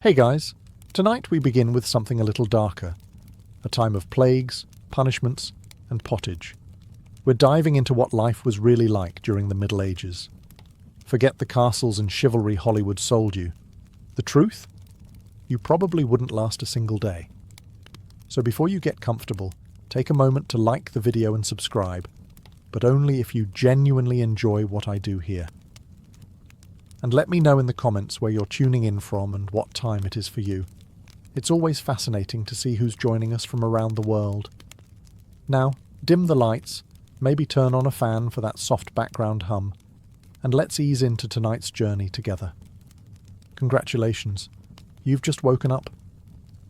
Hey guys, tonight we begin with something a little darker. A time of plagues, punishments, and pottage. We're diving into what life was really like during the Middle Ages. Forget the castles and chivalry Hollywood sold you. The truth? You probably wouldn't last a single day. So before you get comfortable, take a moment to like the video and subscribe, but only if you genuinely enjoy what I do here. And let me know in the comments where you're tuning in from and what time it is for you. It's always fascinating to see who's joining us from around the world. Now, dim the lights, maybe turn on a fan for that soft background hum, and let's ease into tonight's journey together. Congratulations, you've just woken up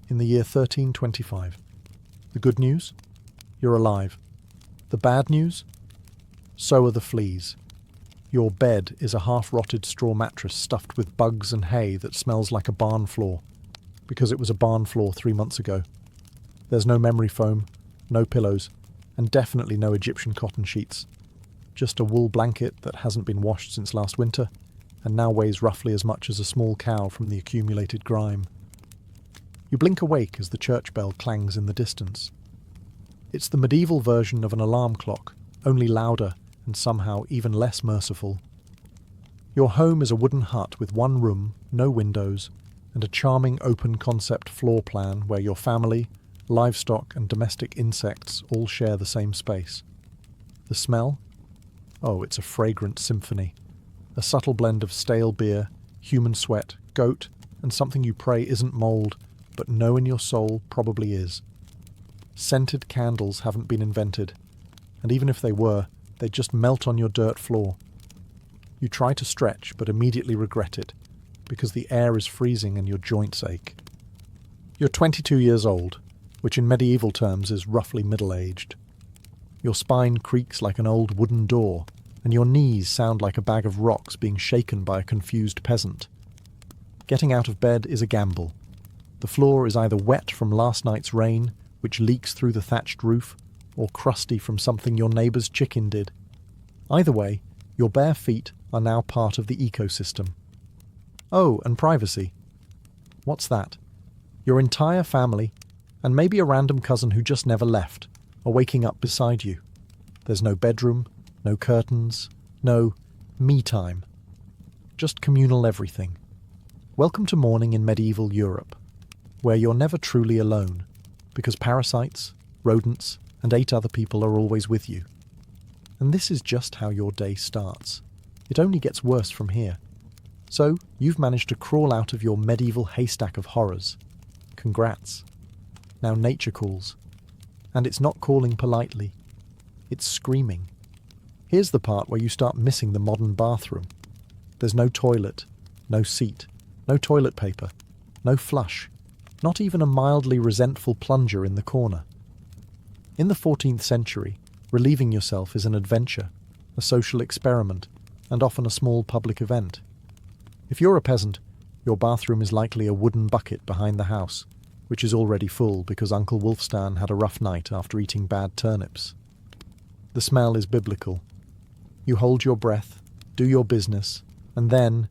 in the year 1325. The good news? You're alive. The bad news? So are the fleas. Your bed is a half-rotted straw mattress stuffed with bugs and hay that smells like a barn floor, because it was a barn floor 3 months ago. There's no memory foam, no pillows, and definitely no Egyptian cotton sheets. Just a wool blanket that hasn't been washed since last winter, and now weighs roughly as much as a small cow from the accumulated grime. You blink awake as the church bell clangs in the distance. It's the medieval version of an alarm clock, only louder and somehow even less merciful. Your home is a wooden hut with one room, no windows, and a charming open-concept floor plan where your family, livestock and domestic insects all share the same space. The smell? Oh, it's a fragrant symphony. A subtle blend of stale beer, human sweat, goat, and something you pray isn't mold, but know in your soul probably is. Scented candles haven't been invented, and even if they were, they'd just melt on your dirt floor. You try to stretch, but immediately regret it, because the air is freezing and your joints ache. You're 22 years old, which in medieval terms is roughly middle-aged. Your spine creaks like an old wooden door, and your knees sound like a bag of rocks being shaken by a confused peasant. Getting out of bed is a gamble. The floor is either wet from last night's rain, which leaks through the thatched roof, or crusty from something your neighbour's chicken did. Either way, your bare feet are now part of the ecosystem. Oh, and privacy. What's that? Your entire family, and maybe a random cousin who just never left, are waking up beside you. There's no bedroom, no curtains, no me time. Just communal everything. Welcome to morning in medieval Europe, where you're never truly alone, because parasites, rodents, and 8 other people are always with you. And this is just how your day starts. It only gets worse from here. So, you've managed to crawl out of your medieval haystack of horrors. Congrats. Now nature calls. And it's not calling politely. It's screaming. Here's the part where you start missing the modern bathroom. There's no toilet, no seat, no toilet paper, no flush, not even a mildly resentful plunger in the corner. In the 14th century, relieving yourself is an adventure, a social experiment, and often a small public event. If you're a peasant, your bathroom is likely a wooden bucket behind the house, which is already full because Uncle Wulfstan had a rough night after eating bad turnips. The smell is biblical. You hold your breath, do your business, and then,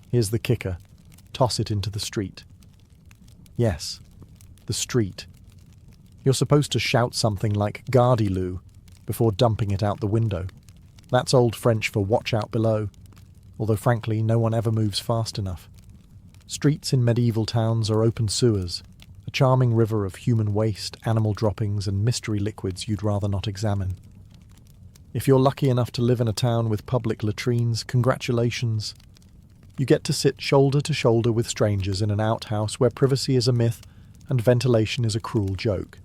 here's the kicker, toss it into the street. Yes, the street. You're supposed to shout something like "Gardez-vous" before dumping it out the window. That's Old French for "watch out below," although frankly no one ever moves fast enough. Streets in medieval towns are open sewers, a charming river of human waste, animal droppings and mystery liquids you'd rather not examine. If you're lucky enough to live in a town with public latrines, congratulations. You get to sit shoulder to shoulder with strangers in an outhouse where privacy is a myth and ventilation is a cruel joke.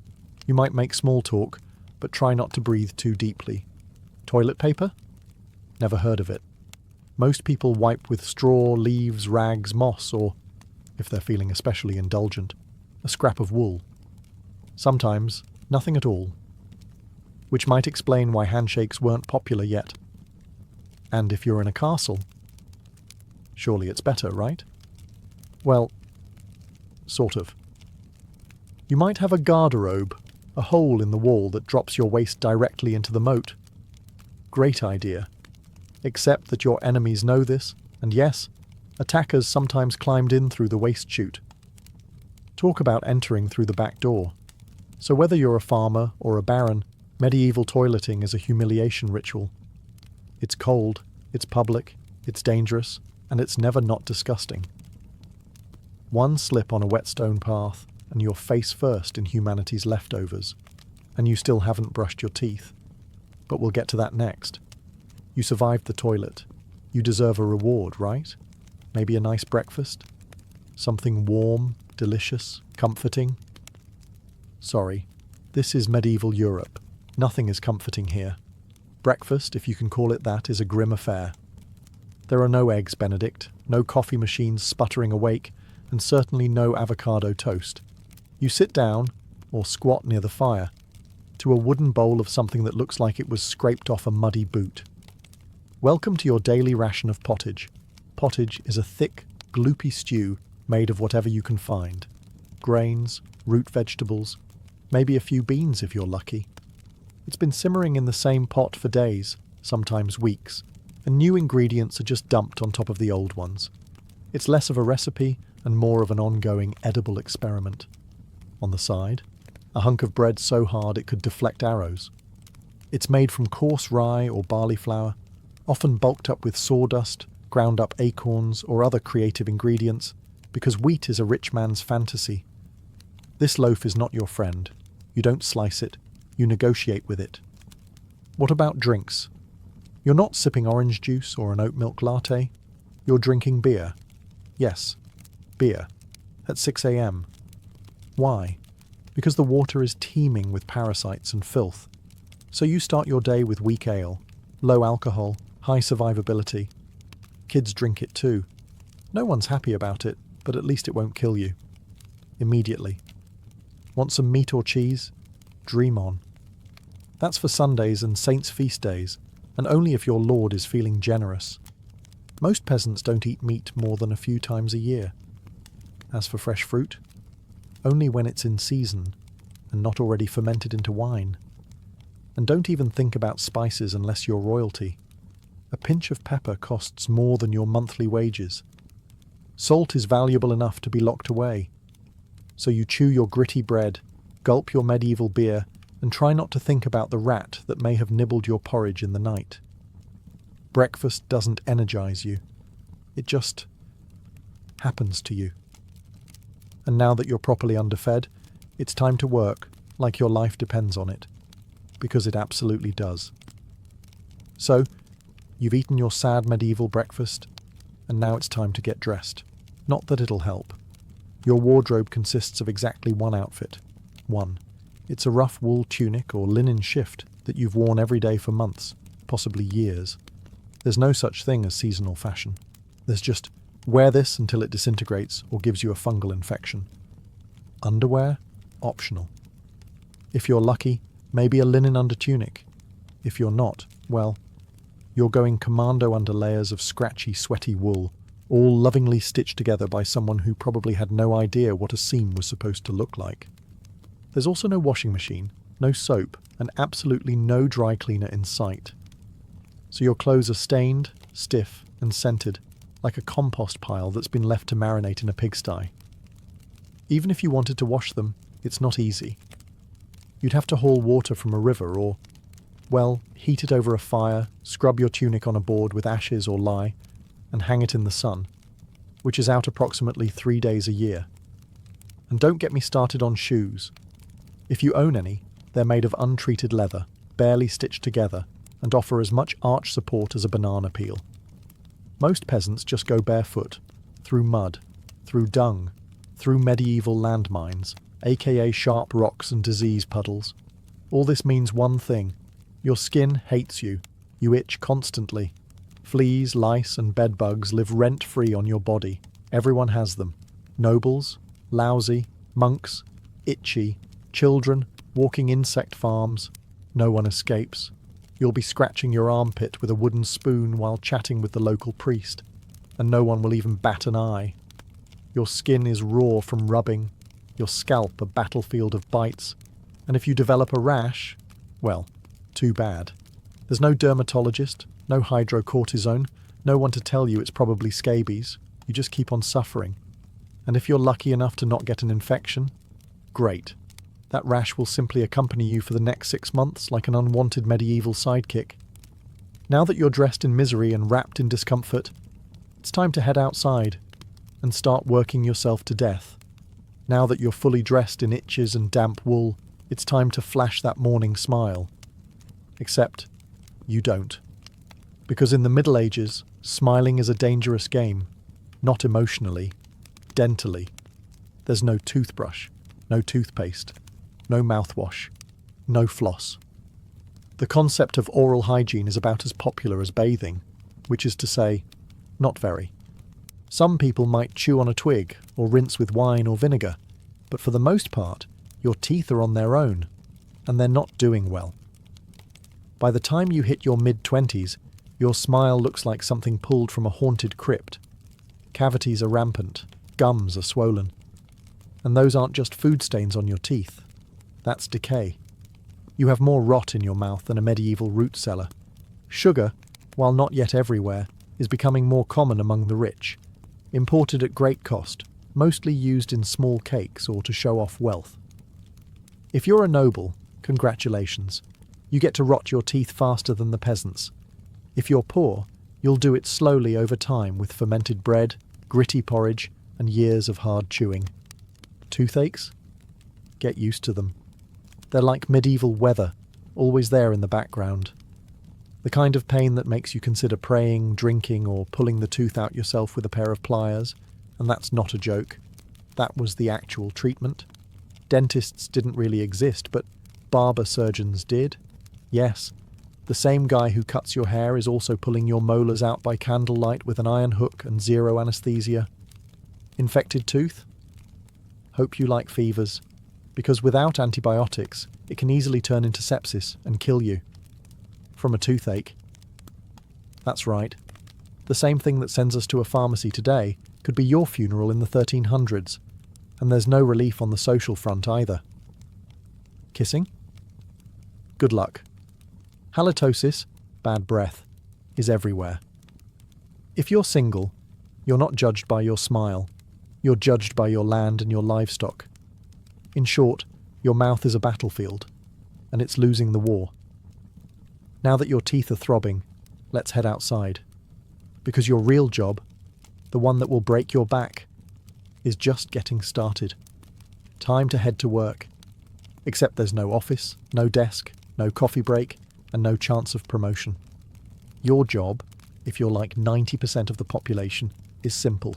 You might make small talk, but try not to breathe too deeply. Toilet paper? Never heard of it. Most people wipe with straw, leaves, rags, moss, or, if they're feeling especially indulgent, a scrap of wool. Sometimes, nothing at all. Which might explain why handshakes weren't popular yet. And if you're in a castle, surely it's better, right? Well, sort of. You might have a garderobe, a hole in the wall that drops your waist directly into the moat. Great idea. Except that your enemies know this, and yes, attackers sometimes climbed in through the waist chute, Talk about entering through the back door. So whether you're a farmer or a baron, medieval toileting is a humiliation ritual. It's cold, it's public, it's dangerous, and it's never not disgusting. One slip on a whetstone path, and you're face first in humanity's leftovers, and you still haven't brushed your teeth. But we'll get to that next. You survived the toilet. You deserve a reward, right? Maybe a nice breakfast? Something warm, delicious, comforting? Sorry, this is medieval Europe. Nothing is comforting here. Breakfast, if you can call it that, is a grim affair. There are no eggs Benedict, no coffee machines sputtering awake, and certainly no avocado toast. You sit down, or squat near the fire, to a wooden bowl of something that looks like it was scraped off a muddy boot. Welcome to your daily ration of pottage. Pottage is a thick, gloopy stew made of whatever you can find. Grains, root vegetables, maybe a few beans if you're lucky. It's been simmering in the same pot for days, sometimes weeks, and new ingredients are just dumped on top of the old ones. It's less of a recipe and more of an ongoing edible experiment. On the side, a hunk of bread so hard it could deflect arrows. It's made from coarse rye or barley flour, often bulked up with sawdust, ground up acorns or other creative ingredients, because wheat is a rich man's fantasy. This loaf is not your friend. You don't slice it, you negotiate with it. What about drinks? You're not sipping orange juice or an oat milk latte. You're drinking beer. Yes, beer. At 6 a.m. Why? Because the water is teeming with parasites and filth. So you start your day with weak ale, low alcohol, high survivability. Kids drink it too. No one's happy about it, but at least it won't kill you. Immediately. Want some meat or cheese? Dream on. That's for Sundays and saints' feast days, and only if your lord is feeling generous. Most peasants don't eat meat more than a few times a year. As for fresh fruit, only when it's in season and not already fermented into wine. And don't even think about spices unless you're royalty. A pinch of pepper costs more than your monthly wages. Salt is valuable enough to be locked away. So you chew your gritty bread, gulp your medieval beer, and try not to think about the rat that may have nibbled your porridge in the night. Breakfast doesn't energize you. It just happens to you. And now that you're properly underfed, it's time to work like your life depends on it. Because it absolutely does. So, you've eaten your sad medieval breakfast, and now it's time to get dressed. Not that it'll help. Your wardrobe consists of exactly one outfit. One. It's a rough wool tunic or linen shift that you've worn every day for months, possibly years. There's no such thing as seasonal fashion. There's just wear this until it disintegrates or gives you a fungal infection. Underwear? Optional. If you're lucky, maybe a linen undertunic. If you're not, well, you're going commando under layers of scratchy, sweaty wool, all lovingly stitched together by someone who probably had no idea what a seam was supposed to look like. There's also no washing machine, no soap, and absolutely no dry cleaner in sight. So your clothes are stained, stiff, and scented, like a compost pile that's been left to marinate in a pigsty. Even if you wanted to wash them, it's not easy. You'd have to haul water from a river or, well, heat it over a fire, scrub your tunic on a board with ashes or lye, and hang it in the sun, which is out approximately 3 days a year. And don't get me started on shoes. If you own any, they're made of untreated leather, barely stitched together, and offer as much arch support as a banana peel. Most peasants just go barefoot, through mud, through dung, through medieval landmines, aka sharp rocks and disease puddles. All this means one thing. Your skin hates you. You itch constantly. Fleas, lice, and bedbugs live rent-free on your body. Everyone has them. Nobles, lousy, monks, itchy, children, walking insect farms. No one escapes. You'll be scratching your armpit with a wooden spoon while chatting with the local priest, and no one will even bat an eye. Your skin is raw from rubbing, your scalp a battlefield of bites, and if you develop a rash, well, too bad. There's no dermatologist, no hydrocortisone, no one to tell you it's probably scabies. You just keep on suffering. And if you're lucky enough to not get an infection, great. That rash will simply accompany you for the next 6 months like an unwanted medieval sidekick. Now that you're dressed in misery and wrapped in discomfort, it's time to head outside and start working yourself to death. Now that you're fully dressed in itches and damp wool, it's time to flash that morning smile. Except, you don't. Because in the Middle Ages, smiling is a dangerous game. Not emotionally, dentally. There's no toothbrush, no toothpaste, no mouthwash, no floss. The concept of oral hygiene is about as popular as bathing, which is to say, not very. Some people might chew on a twig or rinse with wine or vinegar, but for the most part, your teeth are on their own, and they're not doing well. By the time you hit your mid-20s, your smile looks like something pulled from a haunted crypt. Cavities are rampant, gums are swollen. And those aren't just food stains on your teeth. That's decay. You have more rot in your mouth than a medieval root cellar. Sugar, while not yet everywhere, is becoming more common among the rich. Imported at great cost, mostly used in small cakes or to show off wealth. If you're a noble, congratulations. You get to rot your teeth faster than the peasants. If you're poor, you'll do it slowly over time with fermented bread, gritty porridge, and years of hard chewing. Toothaches? Get used to them. They're like medieval weather, always there in the background. The kind of pain that makes you consider praying, drinking, or pulling the tooth out yourself with a pair of pliers, and that's not a joke. That was the actual treatment. Dentists didn't really exist, but barber surgeons did. Yes, the same guy who cuts your hair is also pulling your molars out by candlelight with an iron hook and zero anesthesia. Infected tooth? Hope you like fevers, because without antibiotics, it can easily turn into sepsis and kill you. From a toothache. That's right. The same thing that sends us to a pharmacy today could be your funeral in the 1300s, and there's no relief on the social front either. Kissing? Good luck. Halitosis, bad breath, is everywhere. If you're single, you're not judged by your smile. You're judged by your land and your livestock. In short, your mouth is a battlefield, and it's losing the war. Now that your teeth are throbbing, let's head outside. Because your real job, the one that will break your back, is just getting started. Time to head to work. Except there's no office, no desk, no coffee break, and no chance of promotion. Your job, if you're like 90% of the population, is simple.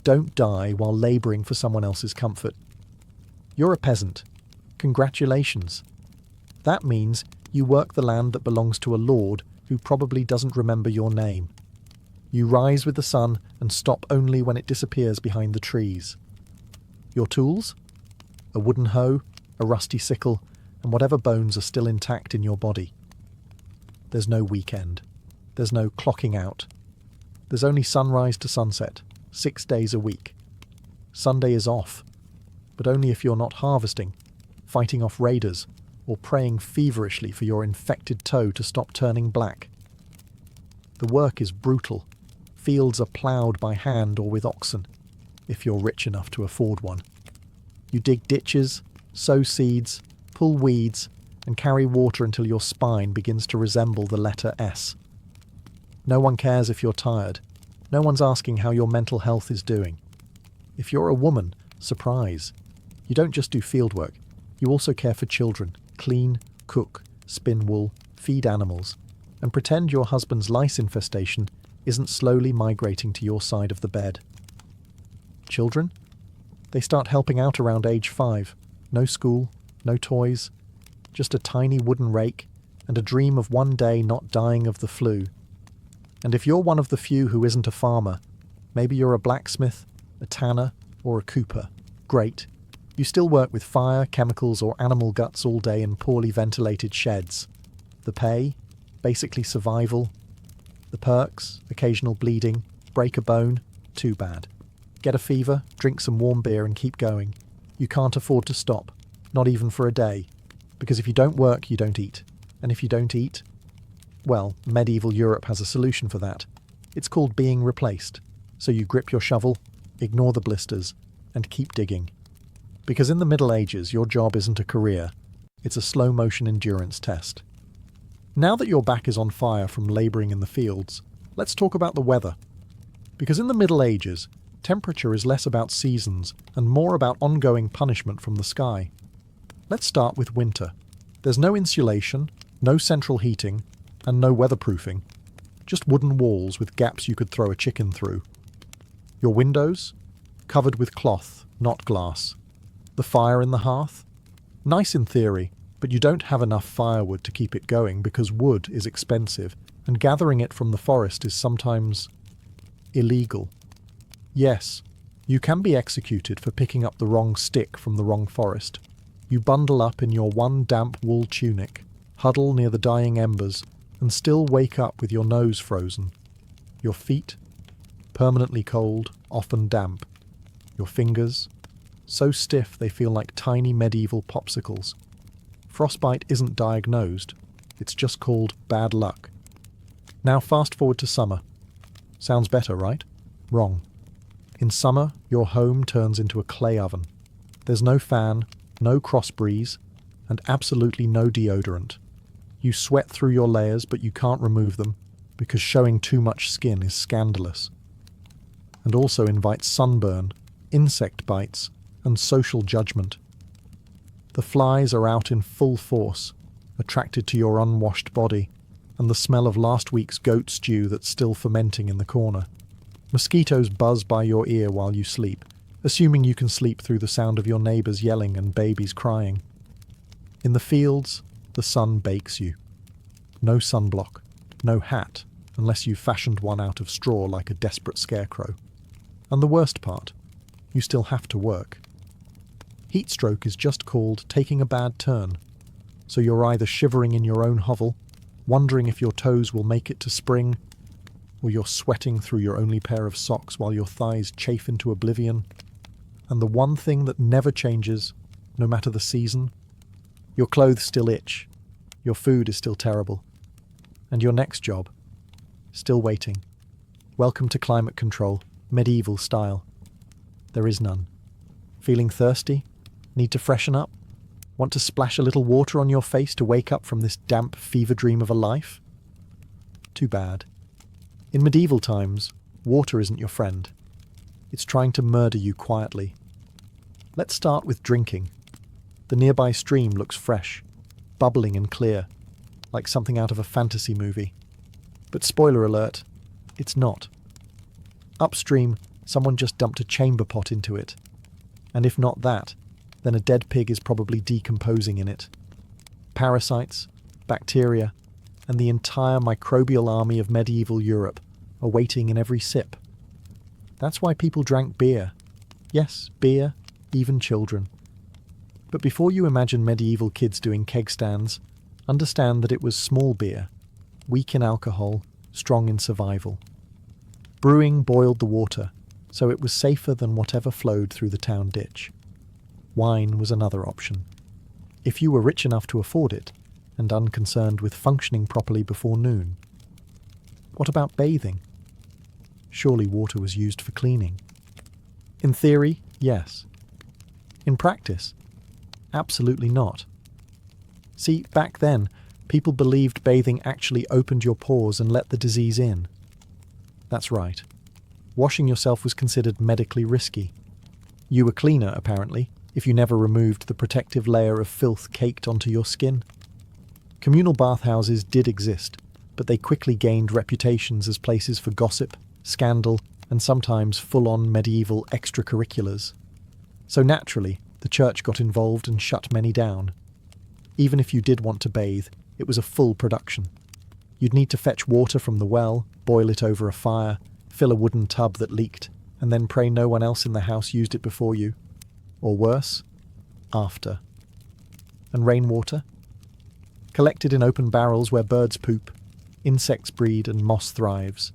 Don't die while labouring for someone else's comfort. You're a peasant. Congratulations. That means you work the land that belongs to a lord who probably doesn't remember your name. You rise with the sun and stop only when it disappears behind the trees. Your tools? A wooden hoe, a rusty sickle, and whatever bones are still intact in your body. There's no weekend. There's no clocking out. There's only sunrise to sunset, 6 days a week. Sunday is off, but only if you're not harvesting, fighting off raiders, or praying feverishly for your infected toe to stop turning black. The work is brutal. Fields are ploughed by hand or with oxen, if you're rich enough to afford one. You dig ditches, sow seeds, pull weeds, and carry water until your spine begins to resemble the letter S. No one cares if you're tired. No one's asking how your mental health is doing. If you're a woman, surprise. You don't just do fieldwork. You also care for children, clean, cook, spin wool, feed animals, and pretend your husband's lice infestation isn't slowly migrating to your side of the bed. Children? They start helping out around age 5. No school, no toys, just a tiny wooden rake and a dream of one day not dying of the flu. And if you're one of the few who isn't a farmer, maybe you're a blacksmith, a tanner, or a cooper, great. You still work with fire, chemicals, or animal guts all day in poorly ventilated sheds. The pay? Basically survival. The perks? Occasional bleeding. Break a bone? Too bad. Get a fever, drink some warm beer and keep going. You can't afford to stop, not even for a day. Because if you don't work, you don't eat. And if you don't eat, well, medieval Europe has a solution for that. It's called being replaced. So you grip your shovel, ignore the blisters, and keep digging. Because in the Middle Ages, your job isn't a career, it's a slow-motion endurance test. Now that your back is on fire from labouring in the fields, let's talk about the weather. Because in the Middle Ages, temperature is less about seasons and more about ongoing punishment from the sky. Let's start with winter. There's no insulation, no central heating, and no weatherproofing. Just wooden walls with gaps you could throw a chicken through. Your windows? Covered with cloth, not glass. The fire in the hearth? Nice in theory, but you don't have enough firewood to keep it going because wood is expensive, and gathering it from the forest is sometimes illegal. Yes, you can be executed for picking up the wrong stick from the wrong forest. You bundle up in your one damp wool tunic, huddle near the dying embers, and still wake up with your nose frozen. Your feet, permanently cold, often damp. Your fingers, so stiff they feel like tiny medieval popsicles. Frostbite isn't diagnosed, it's just called bad luck. Now fast forward to summer. Sounds better, right? Wrong. In summer, your home turns into a clay oven. There's no fan, no cross breeze, and absolutely no deodorant. You sweat through your layers, but you can't remove them, because showing too much skin is scandalous. And also invites sunburn, insect bites, and social judgment. The flies are out in full force, attracted to your unwashed body, and the smell of last week's goat stew that's still fermenting in the corner. Mosquitoes buzz by your ear while you sleep, assuming you can sleep through the sound of your neighbours yelling and babies crying. In the fields, the sun bakes you. No sunblock, no hat, unless you've fashioned one out of straw like a desperate scarecrow. And the worst part, you still have to work. Heatstroke is just called taking a bad turn, so you're either shivering in your own hovel, wondering if your toes will make it to spring, or you're sweating through your only pair of socks while your thighs chafe into oblivion. And the one thing that never changes, no matter the season, your clothes still itch, your food is still terrible, and your next job, still waiting. Welcome to climate control, medieval style. There is none. Feeling thirsty? Need to freshen up? Want to splash a little water on your face to wake up from this damp fever dream of a life? Too bad. In medieval times, water isn't your friend. It's trying to murder you quietly. Let's start with drinking. The nearby stream looks fresh, bubbling and clear, like something out of a fantasy movie. But spoiler alert, it's not. Upstream, someone just dumped a chamber pot into it. And if not that, then a dead pig is probably decomposing in it. Parasites, bacteria, and the entire microbial army of medieval Europe are waiting in every sip. That's why people drank beer. Yes, beer, even children. But before you imagine medieval kids doing keg stands, understand that it was small beer, weak in alcohol, strong in survival. Brewing boiled the water, so it was safer than whatever flowed through the town ditch. Wine was another option. If you were rich enough to afford it, and unconcerned with functioning properly before noon. What about bathing? Surely water was used for cleaning. In theory, yes. In practice, absolutely not. See, back then, people believed bathing actually opened your pores and let the disease in. That's right. Washing yourself was considered medically risky. You were cleaner, apparently, if you never removed the protective layer of filth caked onto your skin. Communal bathhouses did exist, but they quickly gained reputations as places for gossip, scandal, and sometimes full-on medieval extracurriculars. So naturally, the church got involved and shut many down. Even if you did want to bathe, it was a full production. You'd need to fetch water from the well, boil it over a fire, fill a wooden tub that leaked, and then pray no one else in the house used it before you. Or worse, after. And rainwater? Collected in open barrels where birds poop, insects breed and moss thrives.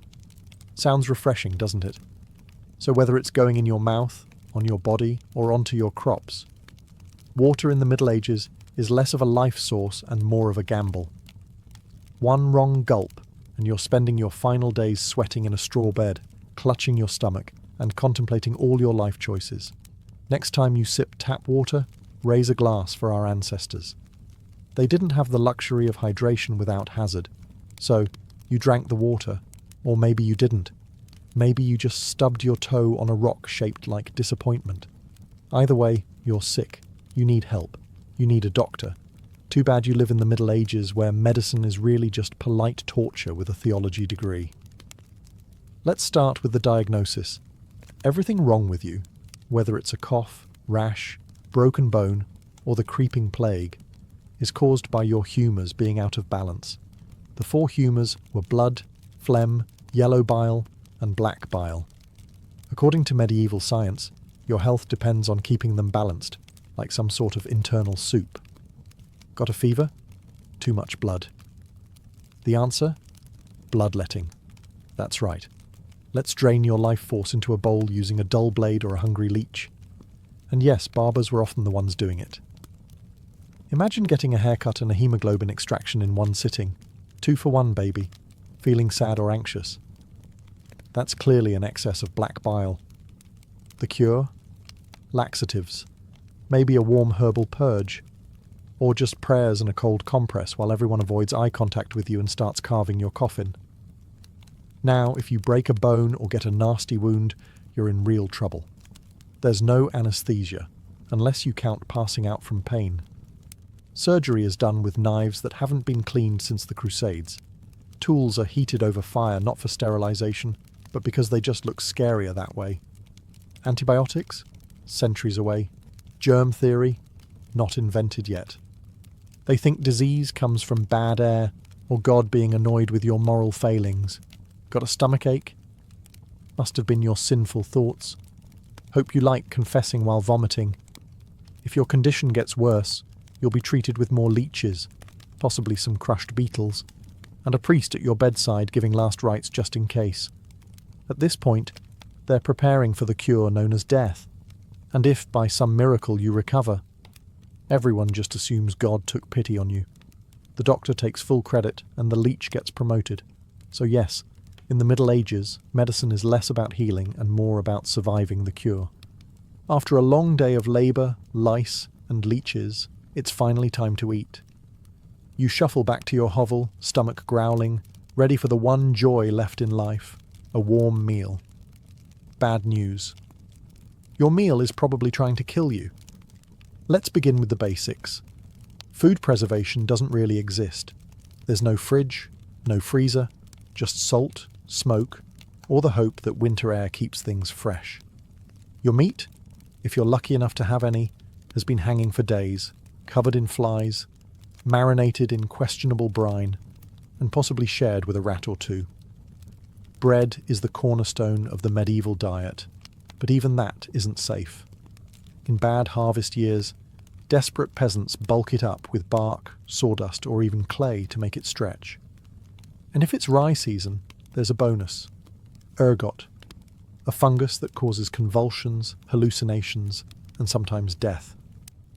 Sounds refreshing, doesn't it? So whether it's going in your mouth, on your body, or onto your crops, water in the Middle Ages is less of a life source and more of a gamble. One wrong gulp, and you're spending your final days sweating in a straw bed, clutching your stomach, and contemplating all your life choices. Next time you sip tap water, raise a glass for our ancestors. They didn't have the luxury of hydration without hazard, so you drank the water, or maybe you didn't. Maybe you just stubbed your toe on a rock shaped like disappointment. Either way, you're sick. You need help. You need a doctor. Too bad you live in the Middle Ages where medicine is really just polite torture with a theology degree. Let's start with the diagnosis. Everything wrong with you, whether it's a cough, rash, broken bone, or the creeping plague, is caused by your humours being out of balance. The 4 humours were blood, phlegm, yellow bile, and black bile. According to medieval science, your health depends on keeping them balanced, like some sort of internal soup. Got a fever? Too much blood. The answer? Bloodletting. That's right. Let's drain your life force into a bowl using a dull blade or a hungry leech. And yes, barbers were often the ones doing it. Imagine getting a haircut and a hemoglobin extraction in one sitting. 2 for 1, baby. Feeling sad or anxious. That's clearly an excess of black bile. The cure? Laxatives. Maybe a warm herbal purge. Or just prayers and a cold compress while everyone avoids eye contact with you and starts carving your coffin. Now, if you break a bone or get a nasty wound, you're in real trouble. There's no anesthesia, unless you count passing out from pain. Surgery is done with knives that haven't been cleaned since the Crusades. Tools are heated over fire not for sterilization, but because they just look scarier that way. Antibiotics? Centuries away. Germ theory? Not invented yet. They think disease comes from bad air or God being annoyed with your moral failings. Got a stomachache? Must have been your sinful thoughts. Hope you like confessing while vomiting. If your condition gets worse, you'll be treated with more leeches, possibly some crushed beetles, and a priest at your bedside giving last rites just in case. At this point, they're preparing for the cure known as death, and if by some miracle you recover, everyone just assumes God took pity on you. The doctor takes full credit and the leech gets promoted. So yes, in the Middle Ages, medicine is less about healing and more about surviving the cure. After a long day of labour, lice, and leeches, it's finally time to eat. You shuffle back to your hovel, stomach growling, ready for the one joy left in life, a warm meal. Bad news. Your meal is probably trying to kill you. Let's begin with the basics. Food preservation doesn't really exist. There's no fridge, no freezer, just salt, smoke, or the hope that winter air keeps things fresh. Your meat, if you're lucky enough to have any, has been hanging for days, covered in flies, marinated in questionable brine, and possibly shared with a rat or 2. Bread is the cornerstone of the medieval diet, but even that isn't safe. In bad harvest years, desperate peasants bulk it up with bark, sawdust, or even clay to make it stretch. And if it's rye season, there's a bonus. Ergot, a fungus that causes convulsions, hallucinations, and sometimes death.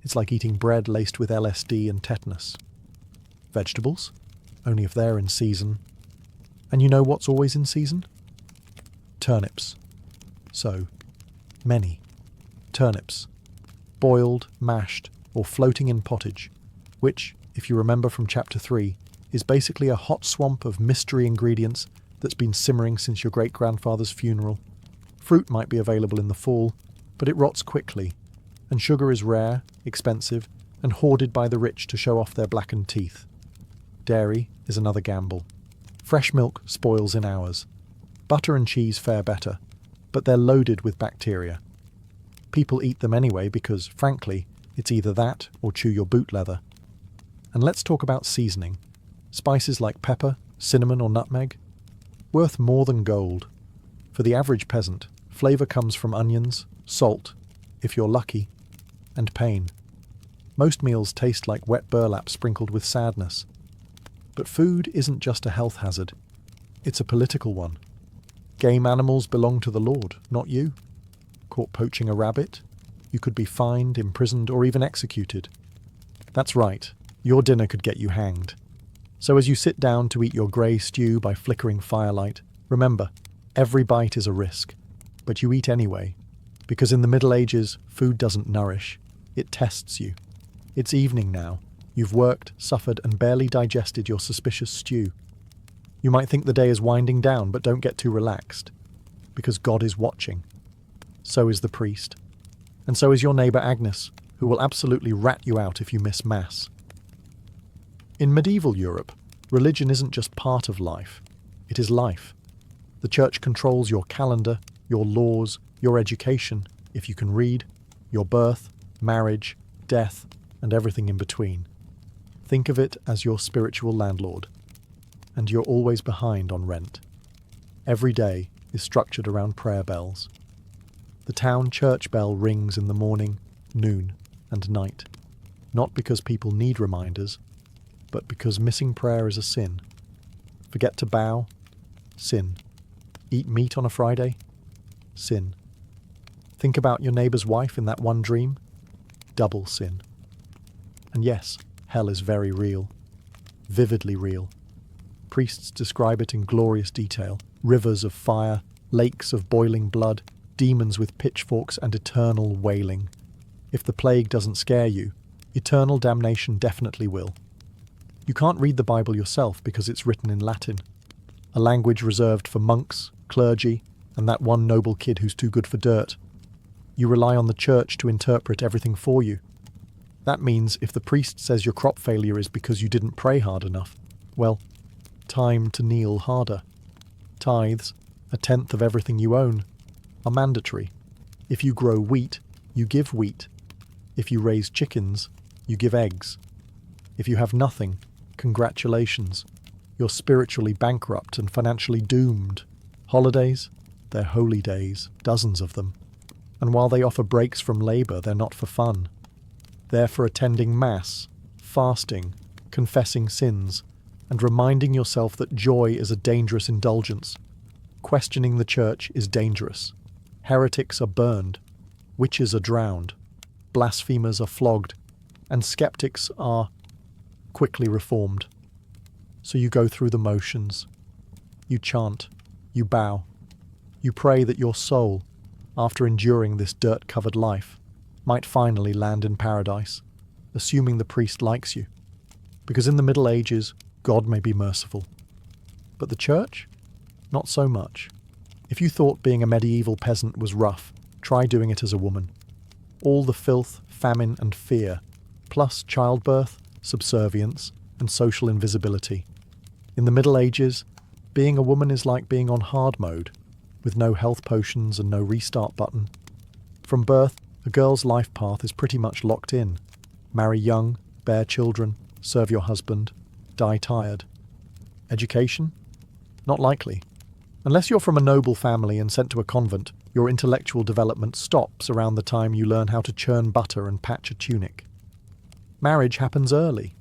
It's like eating bread laced with LSD and tetanus. Vegetables? Only if they're in season. And you know what's always in season? Turnips. So, many. Turnips. Boiled, mashed, or floating in pottage, which, if you remember from Chapter 3, is basically a hot swamp of mystery ingredients that's been simmering since your great-grandfather's funeral. Fruit might be available in the fall, but it rots quickly, and sugar is rare, expensive, and hoarded by the rich to show off their blackened teeth. Dairy is another gamble. Fresh milk spoils in hours. Butter and cheese fare better, but they're loaded with bacteria. People eat them anyway because, frankly, it's either that or chew your boot leather. And let's talk about seasoning. Spices like pepper, cinnamon or nutmeg? Worth more than gold. For the average peasant, flavour comes from onions, salt, if you're lucky, and pain. Most meals taste like wet burlap sprinkled with sadness. But food isn't just a health hazard. It's a political one. Game animals belong to the Lord, not you. Caught poaching a rabbit? You could be fined, imprisoned, or even executed. That's right, your dinner could get you hanged. So as you sit down to eat your grey stew by flickering firelight, remember, every bite is a risk. but you eat anyway, because in the Middle Ages, food doesn't nourish, it tests you. It's evening now. You've worked, suffered, and barely digested your suspicious stew. You might think the day is winding down, but don't get too relaxed, because God is watching. So is the priest. And so is your neighbour Agnes, who will absolutely rat you out if you miss Mass. In medieval Europe, religion isn't just part of life, it is life. The church controls your calendar, your laws, your education, if you can read, your birth, marriage, death, and everything in between. Think of it as your spiritual landlord. And you're always behind on rent. Every day is structured around prayer bells. The town church bell rings in the morning, noon, and night. Not because people need reminders, but because missing prayer is a sin. Forget to bow? Sin. Eat meat on a Friday? Sin. Think about your neighbour's wife in that one dream? Double sin. And yes, hell is very real. Vividly real. Priests describe it in glorious detail. Rivers of fire, lakes of boiling blood, demons with pitchforks and eternal wailing. If the plague doesn't scare you, eternal damnation definitely will. You can't read the Bible yourself because it's written in Latin, a language reserved for monks, clergy, and that one noble kid who's too good for dirt. You rely on the church to interpret everything for you. That means if the priest says your crop failure is because you didn't pray hard enough, well, time to kneel harder. Tithes, 1/10 of everything you own, are mandatory. If you grow wheat, you give wheat. If you raise chickens, you give eggs. If you have nothing, congratulations. You're spiritually bankrupt and financially doomed. Holidays? They're holy days, dozens of them. And while they offer breaks from labour, they're not for fun. They're for attending Mass, fasting, confessing sins, and reminding yourself that joy is a dangerous indulgence. Questioning the church is dangerous. Heretics are burned, witches are drowned, blasphemers are flogged, and skeptics are quickly reformed. So you go through the motions. You chant, you bow, you pray that your soul, after enduring this dirt-covered life, might finally land in paradise, assuming the priest likes you. Because in the Middle Ages, God may be merciful. But the church? Not so much. If you thought being a medieval peasant was rough, try doing it as a woman. All the filth, famine, and fear, plus childbirth, subservience, and social invisibility. In the Middle Ages, being a woman is like being on hard mode, with no health potions and no restart button. From birth, a girl's life path is pretty much locked in. Marry young, bear children, serve your husband, die tired. Education? Not likely. Unless you're from a noble family and sent to a convent, your intellectual development stops around the time you learn how to churn butter and patch a tunic. Marriage happens early.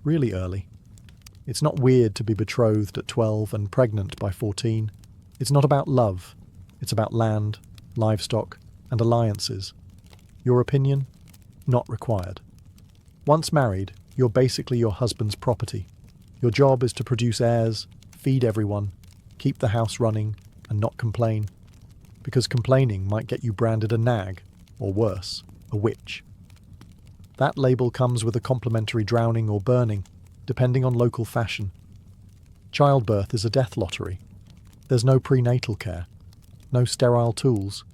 Really early. It's not weird to be betrothed at 12 and pregnant by 14. It's not about love. It's about land, livestock, and alliances. Your opinion? Not required. Once married, you're basically your husband's property. Your job is to produce heirs, feed everyone, keep the house running, and not complain. Because complaining might get you branded a nag, or worse, a witch. That label comes with a complimentary drowning or burning, depending on local fashion. Childbirth is a death lottery. There's no prenatal care, no sterile tools,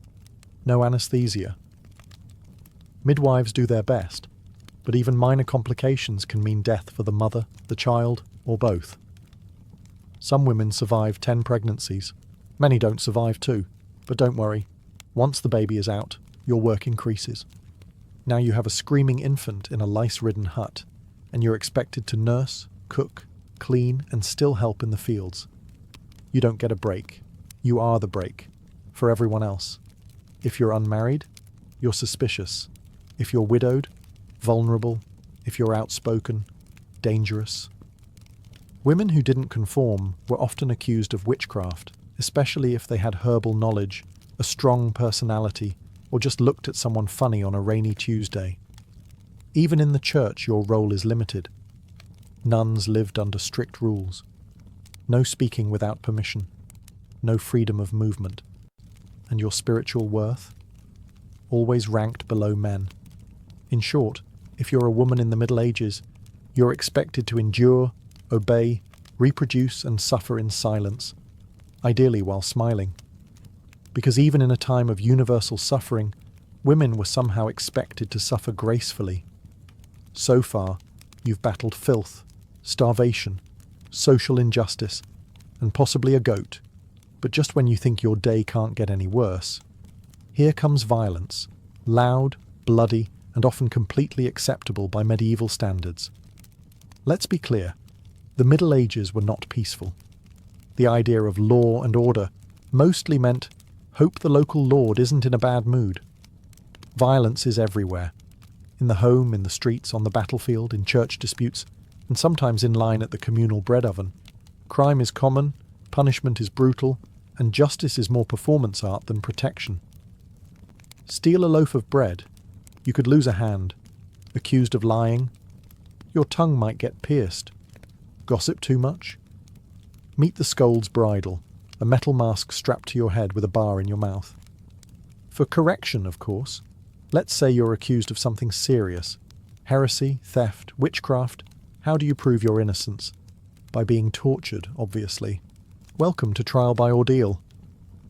no anesthesia. Midwives do their best, but even minor complications can mean death for the mother, the child, or both. Some women survive 10 pregnancies. Many don't survive 2, but don't worry. Once the baby is out, your work increases. Now you have a screaming infant in a lice-ridden hut, and you're expected to nurse, cook, clean, and still help in the fields. You don't get a break. You are the break. For everyone else. If you're unmarried, you're suspicious. If you're widowed, vulnerable. If you're outspoken, dangerous. Women who didn't conform were often accused of witchcraft, especially if they had herbal knowledge, a strong personality, or just looked at someone funny on a rainy Tuesday. Even in the church, your role is limited. Nuns lived under strict rules. No speaking without permission. No freedom of movement. and your spiritual worth, always ranked below men. In short, if you're a woman in the Middle Ages, you're expected to endure, obey, reproduce, and suffer in silence, ideally while smiling. Because even in a time of universal suffering, women were somehow expected to suffer gracefully. So far, you've battled filth, starvation, social injustice, and possibly a goat. But just when you think your day can't get any worse, here comes violence, loud, bloody, and often completely acceptable by medieval standards. Let's be clear, the Middle Ages were not peaceful. The idea of law and order mostly meant hope the local lord isn't in a bad mood. Violence is everywhere. In the home, in the streets, on the battlefield, in church disputes, and sometimes in line at the communal bread oven. Crime is common, punishment is brutal, and justice is more performance art than protection. Steal a loaf of bread, you could lose a hand. Accused of lying, your tongue might get pierced. Gossip too much? Meet the scold's bridle, a metal mask strapped to your head with a bar in your mouth. For correction, of course, let's say you're accused of something serious. Heresy, theft, witchcraft. How do you prove your innocence? By being tortured, obviously. Welcome to trial by ordeal.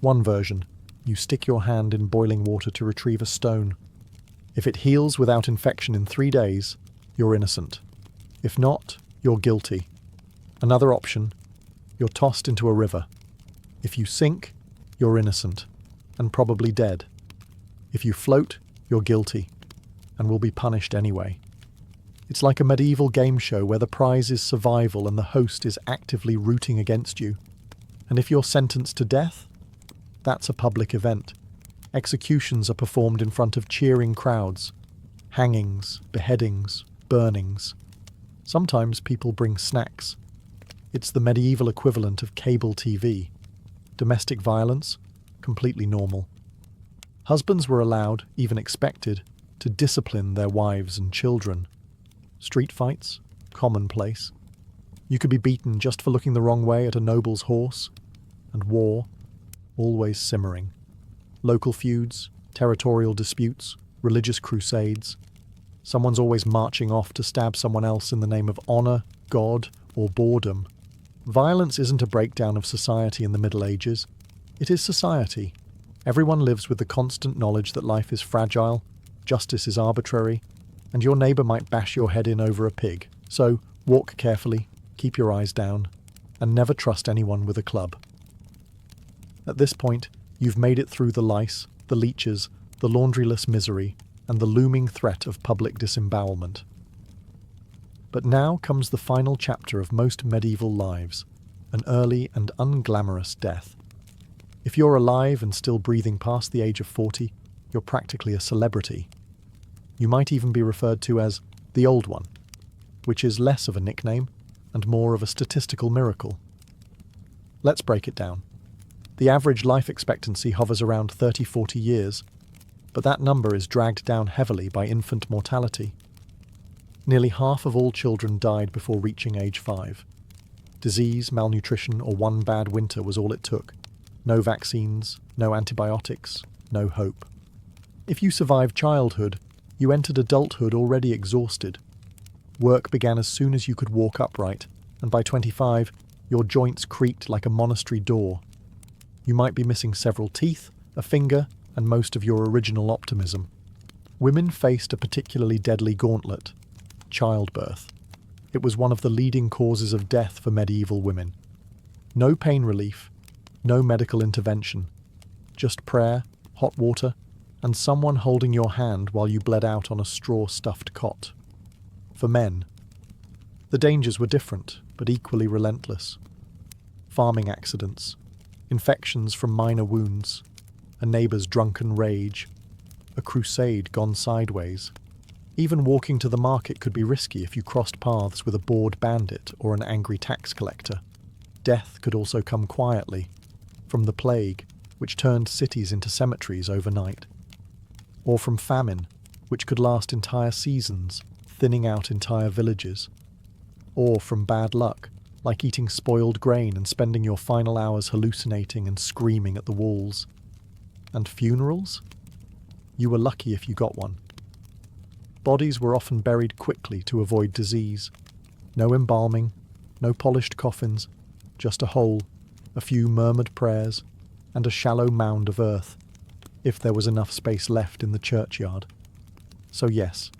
One version, you stick your hand in boiling water to retrieve a stone. If it heals without infection in 3 days, you're innocent. If not, you're guilty. Another option, you're tossed into a river. If you sink, you're innocent, and probably dead. If you float, you're guilty, and will be punished anyway. It's like a medieval game show where the prize is survival and the host is actively rooting against you. And if you're sentenced to death, that's a public event. Executions are performed in front of cheering crowds. Hangings, beheadings, burnings. Sometimes people bring snacks. It's the medieval equivalent of cable TV. Domestic violence, completely normal. Husbands were allowed, even expected, to discipline their wives and children. Street fights, commonplace. You could be beaten just for looking the wrong way at a noble's horse. And war, always simmering. Local feuds, territorial disputes, religious crusades. Someone's always marching off to stab someone else in the name of honor, God, or boredom. Violence isn't a breakdown of society in the Middle Ages. It is society. Everyone lives with the constant knowledge that life is fragile, justice is arbitrary, and your neighbour might bash your head in over a pig. So, walk carefully, keep your eyes down, and never trust anyone with a club. At this point, you've made it through the lice, the leeches, the laundryless misery, and the looming threat of public disembowelment. But now comes the final chapter of most medieval lives, an early and unglamorous death. If you're alive and still breathing past the age of 40, you're practically a celebrity. You might even be referred to as the Old One, which is less of a nickname and more of a statistical miracle. Let's break it down. The average life expectancy hovers around 30-40 years, but that number is dragged down heavily by infant mortality. Nearly half of all children died before reaching age 5. Disease, malnutrition, or one bad winter was all it took. No vaccines, no antibiotics, no hope. If you survived childhood, you entered adulthood already exhausted. Work began as soon as you could walk upright, and by 25, your joints creaked like a monastery door. You might be missing several teeth, a finger, and most of your original optimism. Women faced a particularly deadly gauntlet: childbirth. It was one of the leading causes of death for medieval women. No pain relief, no medical intervention, just prayer, hot water, and someone holding your hand while you bled out on a straw-stuffed cot. For men, the dangers were different, but equally relentless. Farming accidents, infections from minor wounds, a neighbour's drunken rage, a crusade gone sideways. Even walking to the market could be risky if you crossed paths with a bored bandit or an angry tax collector. Death could also come quietly, from the plague, which turned cities into cemeteries overnight, or from famine, which could last entire seasons, thinning out entire villages, or from bad luck, like eating spoiled grain and spending your final hours hallucinating and screaming at the walls. And funerals? You were lucky if you got one. Bodies were often buried quickly to avoid disease. No embalming, no polished coffins, just a hole, a few murmured prayers, and a shallow mound of earth, if there was enough space left in the churchyard. So yes,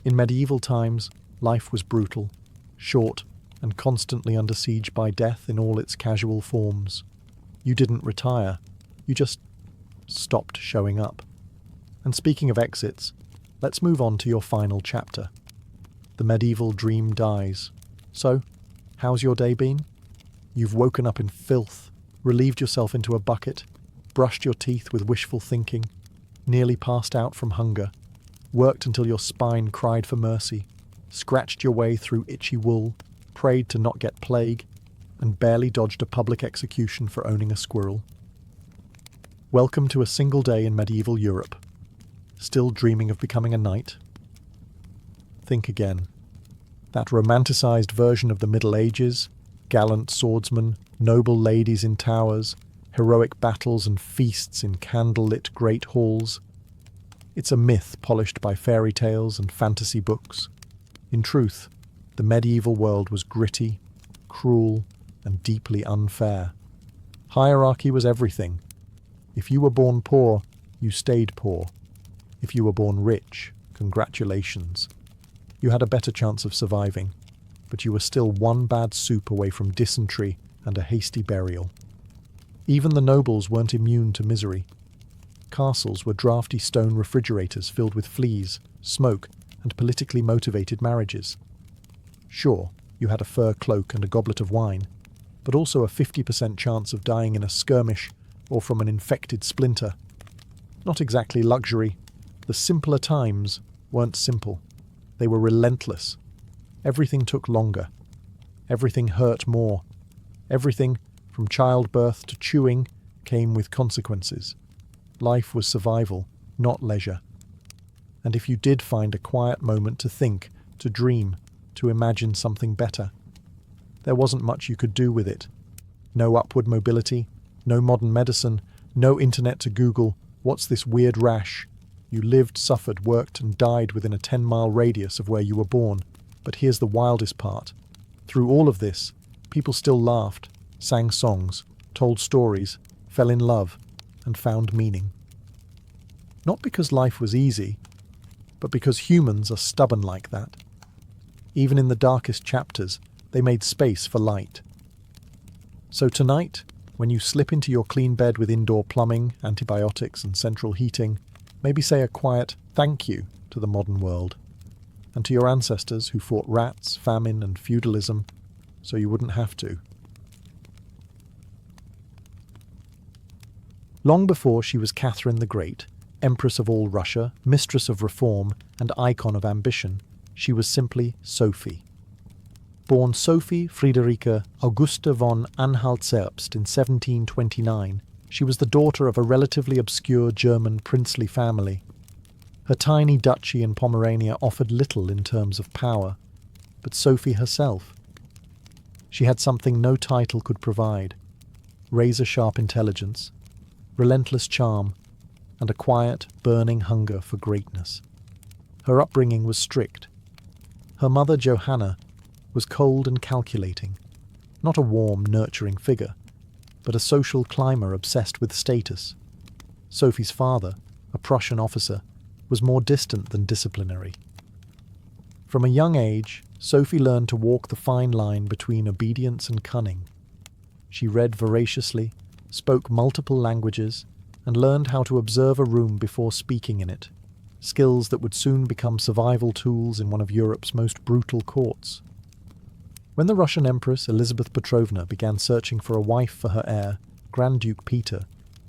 in medieval times, life was brutal, short, and constantly under siege by death in all its casual forms. You didn't retire, you just stopped showing up. And speaking of exits, let's move on to your final chapter. The medieval dream dies. So, how's your day been? You've woken up in filth, relieved yourself into a bucket, brushed your teeth with wishful thinking, nearly passed out from hunger, worked until your spine cried for mercy, scratched your way through itchy wool, prayed to not get plague, and barely dodged a public execution for owning a squirrel. Welcome to a single day in medieval Europe. Still dreaming of becoming a knight? Think again. That romanticised version of the Middle Ages, gallant swordsmen, noble ladies in towers, heroic battles and feasts in candle-lit great halls. It's a myth polished by fairy tales and fantasy books. In truth, the medieval world was gritty, cruel, and deeply unfair. Hierarchy was everything. If you were born poor, you stayed poor. If you were born rich, congratulations. You had a better chance of surviving, but you were still one bad soup away from dysentery and a hasty burial. Even the nobles weren't immune to misery. Castles were drafty stone refrigerators filled with fleas, smoke, and politically motivated marriages. Sure, you had a fur cloak and a goblet of wine, but also a 50% chance of dying in a skirmish or from an infected splinter. Not exactly luxury. The simpler times weren't simple. They were relentless. Everything took longer. Everything hurt more. Everything, from childbirth to chewing, came with consequences. Life was survival, not leisure. And if you did find a quiet moment to think, to dream, to imagine something better, there wasn't much you could do with it. No upward mobility, no modern medicine, no internet to Google, what's this weird rash? You lived, suffered, worked, and died within a 10-mile radius of where you were born. But here's the wildest part. Through all of this, people still laughed, sang songs, told stories, fell in love, and found meaning. Not because life was easy, but because humans are stubborn like that. Even in the darkest chapters, they made space for light. So tonight, when you slip into your clean bed with indoor plumbing, antibiotics, and central heating, maybe say a quiet thank you to the modern world, and to your ancestors who fought rats, famine, and feudalism, so you wouldn't have to. Long before she was Catherine the Great, Empress of all Russia, mistress of reform, and icon of ambition, she was simply Sophie. Born Sophie Friederike Augusta von Anhalt-Zerbst in 1729, she was the daughter of a relatively obscure German princely family. Her tiny duchy in Pomerania offered little in terms of power, but Sophie herself. She had something no title could provide: razor-sharp intelligence, relentless charm, and a quiet, burning hunger for greatness. Her upbringing was strict. Her mother, Johanna, was cold and calculating, not a warm, nurturing figure, but a social climber obsessed with status. Sophie's father, a Prussian officer, was more distant than disciplinary. From a young age, Sophie learned to walk the fine line between obedience and cunning. She read voraciously, spoke multiple languages, and learned how to observe a room before speaking in it, skills that would soon become survival tools in one of Europe's most brutal courts. When the Russian Empress Elizabeth Petrovna began searching for a wife for her heir, Grand Duke Peter,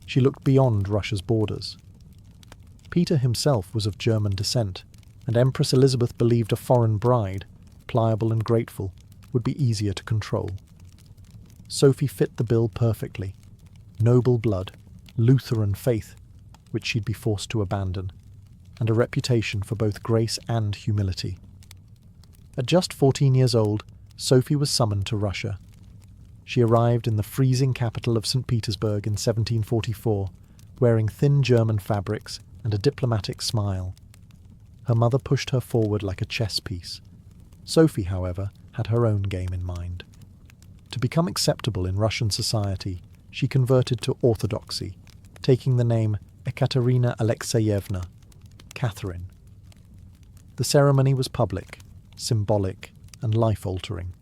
she looked beyond Russia's borders. Peter himself was of German descent, and Empress Elizabeth believed a foreign bride, pliable and grateful, would be easier to control. Sophie fit the bill perfectly. Noble blood, Lutheran faith, which she'd be forced to abandon, and a reputation for both grace and humility. At just 14 years old, Sophie was summoned to Russia. She arrived in the freezing capital of St. Petersburg in 1744, wearing thin German fabrics and a diplomatic smile. Her mother pushed her forward like a chess piece. Sophie, however, had her own game in mind. To become acceptable in Russian society, she converted to Orthodoxy, taking the name Ekaterina Alexeyevna, Catherine. The ceremony was public, symbolic, and life-altering.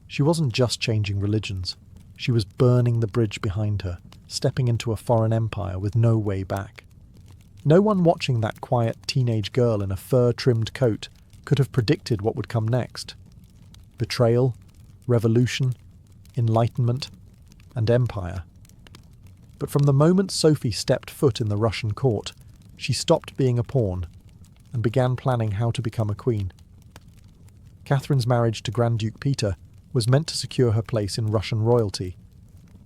She wasn't just changing religions. She was burning the bridge behind her, stepping into a foreign empire with no way back. No one watching that quiet teenage girl in a fur-trimmed coat could have predicted what would come next. Betrayal, revolution, enlightenment, and empire. But from the moment Sophie stepped foot in the Russian court, she stopped being a pawn and began planning how to become a queen. Catherine's marriage to Grand Duke Peter was meant to secure her place in Russian royalty,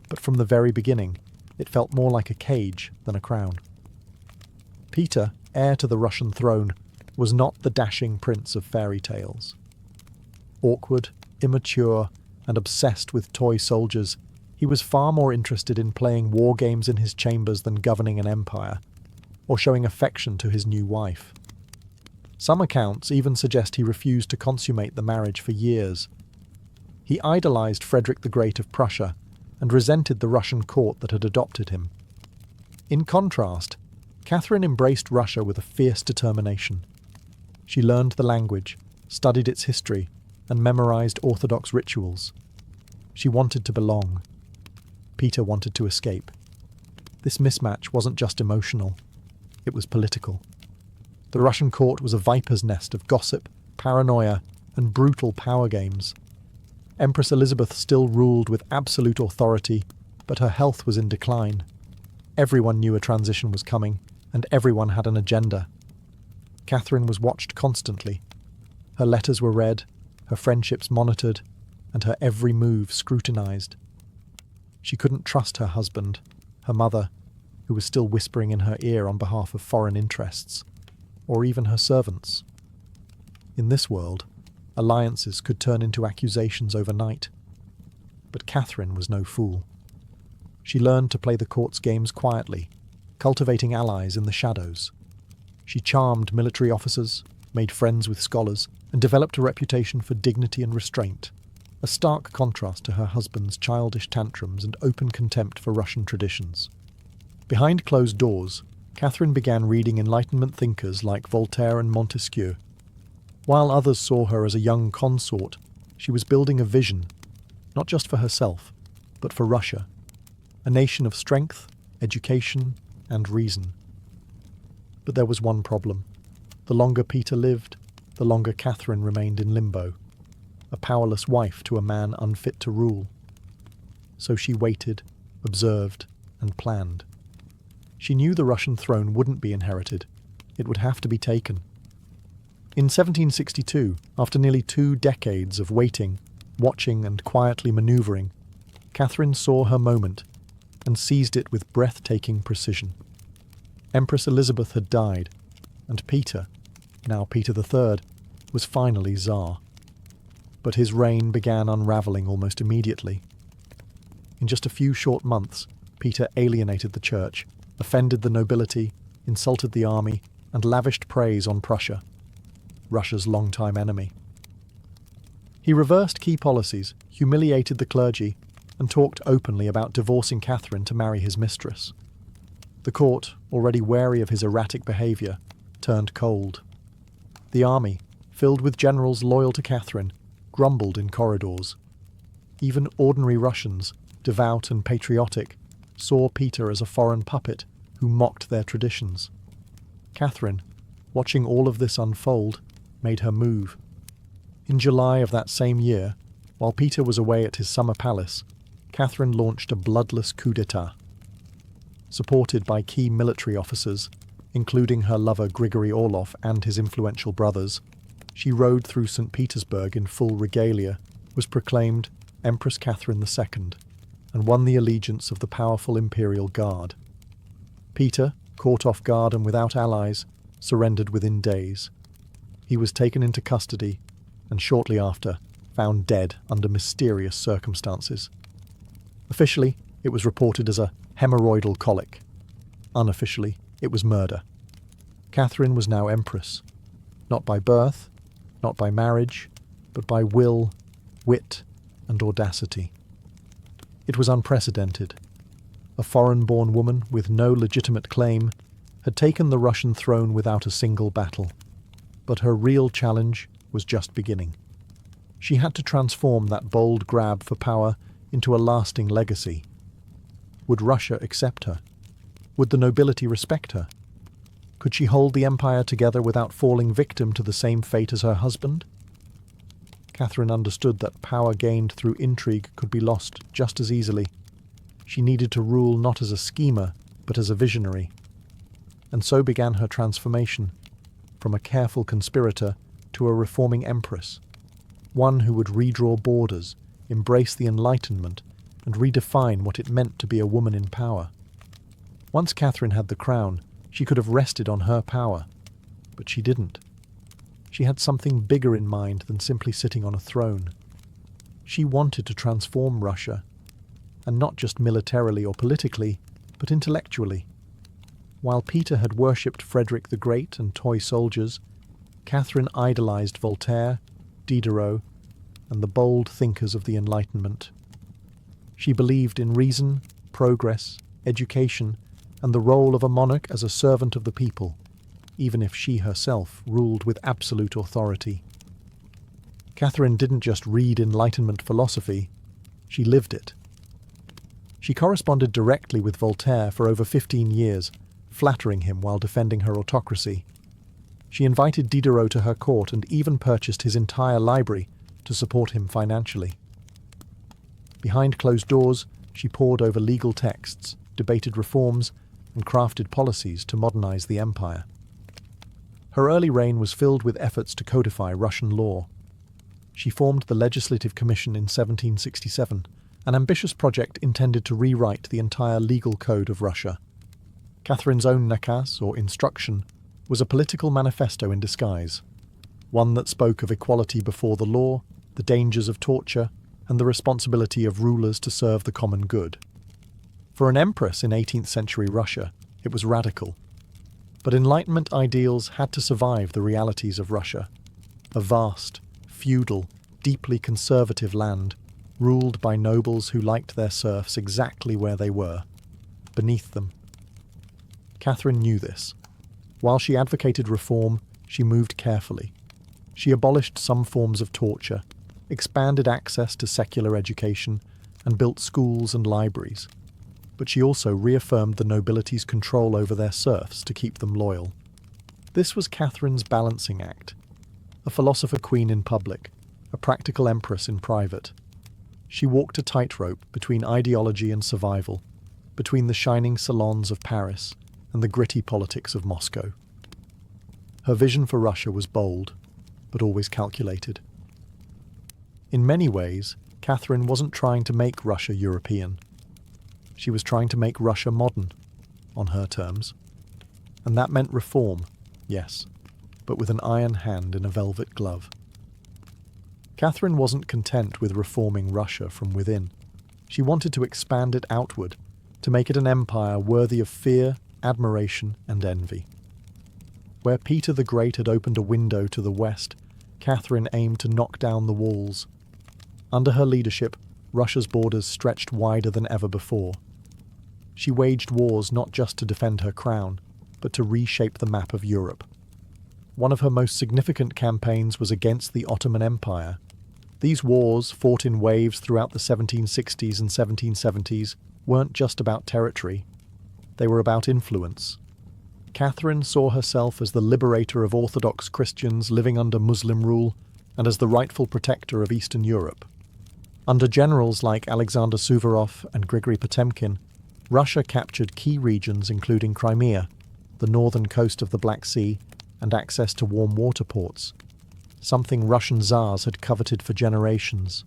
but from the very beginning, it felt more like a cage than a crown. Peter, heir to the Russian throne, was not the dashing prince of fairy tales. Awkward, immature, and obsessed with toy soldiers, he was far more interested in playing war games in his chambers than governing an empire, or showing affection to his new wife. Some accounts even suggest he refused to consummate the marriage for years. He idolized Frederick the Great of Prussia and resented the Russian court that had adopted him. In contrast, Catherine embraced Russia with a fierce determination. She learned the language, studied its history, and memorized Orthodox rituals. She wanted to belong. Peter wanted to escape. This mismatch wasn't just emotional, it was political. The Russian court was a viper's nest of gossip, paranoia, and brutal power games. Empress Elizabeth still ruled with absolute authority, but her health was in decline. Everyone knew a transition was coming, and everyone had an agenda. Catherine was watched constantly. Her letters were read, her friendships monitored, and her every move scrutinized. She couldn't trust her husband, her mother, who was still whispering in her ear on behalf of foreign interests, or even her servants. In this world, alliances could turn into accusations overnight. But Catherine was no fool. She learned to play the court's games quietly, cultivating allies in the shadows. She charmed military officers, made friends with scholars, and developed a reputation for dignity and restraint, a stark contrast to her husband's childish tantrums and open contempt for Russian traditions. Behind closed doors, Catherine began reading Enlightenment thinkers like Voltaire and Montesquieu. While others saw her as a young consort, she was building a vision, not just for herself, but for Russia, a nation of strength, education, and reason. But there was one problem. The longer Peter lived, the longer Catherine remained in limbo, a powerless wife to a man unfit to rule. So she waited, observed, and planned. She knew the Russian throne wouldn't be inherited. It would have to be taken. In 1762, after nearly 2 decades of waiting, watching, and quietly manoeuvring, Catherine saw her moment and seized it with breathtaking precision. Empress Elizabeth had died, and Peter, now Peter III, was finally Tsar. But his reign began unravelling almost immediately. In just a few short months, Peter alienated the church, offended the nobility, insulted the army, and lavished praise on Prussia, Russia's longtime enemy. He reversed key policies, humiliated the clergy, and talked openly about divorcing Catherine to marry his mistress. The court, already wary of his erratic behaviour, turned cold. The army, filled with generals loyal to Catherine, grumbled in corridors. Even ordinary Russians, devout and patriotic, saw Peter as a foreign puppet who mocked their traditions. Catherine, watching all of this unfold, made her move. In July of that same year, while Peter was away at his summer palace, Catherine launched a bloodless coup d'etat. Supported by key military officers, including her lover Grigory Orlov and his influential brothers, she rode through St. Petersburg in full regalia, was proclaimed Empress Catherine II, and won the allegiance of the powerful Imperial Guard. Peter, caught off guard and without allies, surrendered within days. He was taken into custody, and shortly after, found dead under mysterious circumstances. Officially, it was reported as a hemorrhoidal colic. Unofficially, it was murder. Catherine was now empress, not by birth, not by marriage, but by will, wit, and audacity. It was unprecedented. A foreign-born woman with no legitimate claim had taken the Russian throne without a single battle. But her real challenge was just beginning. She had to transform that bold grab for power into a lasting legacy. Would Russia accept her? Would the nobility respect her? Could she hold the empire together without falling victim to the same fate as her husband? Catherine understood that power gained through intrigue could be lost just as easily. She needed to rule not as a schemer, but as a visionary. And so began her transformation, from a careful conspirator to a reforming empress, one who would redraw borders, embrace the Enlightenment, and redefine what it meant to be a woman in power. Once Catherine had the crown, she could have rested on her power, but she didn't. She had something bigger in mind than simply sitting on a throne. She wanted to transform Russia, and not just militarily or politically, but intellectually. While Peter had worshipped Frederick the Great and toy soldiers, Catherine idolized Voltaire, Diderot, and the bold thinkers of the Enlightenment. She believed in reason, progress, education, and the role of a monarch as a servant of the people, even if she herself ruled with absolute authority. Catherine didn't just read Enlightenment philosophy, she lived it. She corresponded directly with Voltaire for over 15 years, flattering him while defending her autocracy. She invited Diderot to her court and even purchased his entire library to support him financially. Behind closed doors, she pored over legal texts, debated reforms, and crafted policies to modernize the empire. Her early reign was filled with efforts to codify Russian law. She formed the Legislative Commission in 1767, an ambitious project intended to rewrite the entire legal code of Russia. Catherine's own nakaz, or instruction, was a political manifesto in disguise, one that spoke of equality before the law, the dangers of torture, and the responsibility of rulers to serve the common good. For an empress in 18th century Russia, it was radical. But Enlightenment ideals had to survive the realities of Russia, a vast, feudal, deeply conservative land, ruled by nobles who liked their serfs exactly where they were, beneath them. Catherine knew this. While she advocated reform, she moved carefully. She abolished some forms of torture, expanded access to secular education, and built schools and libraries. But she also reaffirmed the nobility's control over their serfs to keep them loyal. This was Catherine's balancing act, a philosopher queen in public, a practical empress in private. She walked a tightrope between ideology and survival, between the shining salons of Paris and the gritty politics of Moscow. Her vision for Russia was bold, but always calculated. In many ways, Catherine wasn't trying to make Russia European. She was trying to make Russia modern, on her terms. And that meant reform, yes, but with an iron hand in a velvet glove. Catherine wasn't content with reforming Russia from within. She wanted to expand it outward, to make it an empire worthy of fear, admiration, and envy. Where Peter the Great had opened a window to the west, Catherine aimed to knock down the walls. Under her leadership, Russia's borders stretched wider than ever before. She waged wars not just to defend her crown, but to reshape the map of Europe. One of her most significant campaigns was against the Ottoman Empire. These wars, fought in waves throughout the 1760s and 1770s, weren't just about territory. They were about influence. Catherine saw herself as the liberator of Orthodox Christians living under Muslim rule and as the rightful protector of Eastern Europe. Under generals like Alexander Suvorov and Grigory Potemkin, Russia captured key regions including Crimea, the northern coast of the Black Sea, and access to warm water ports, something Russian Tsars had coveted for generations.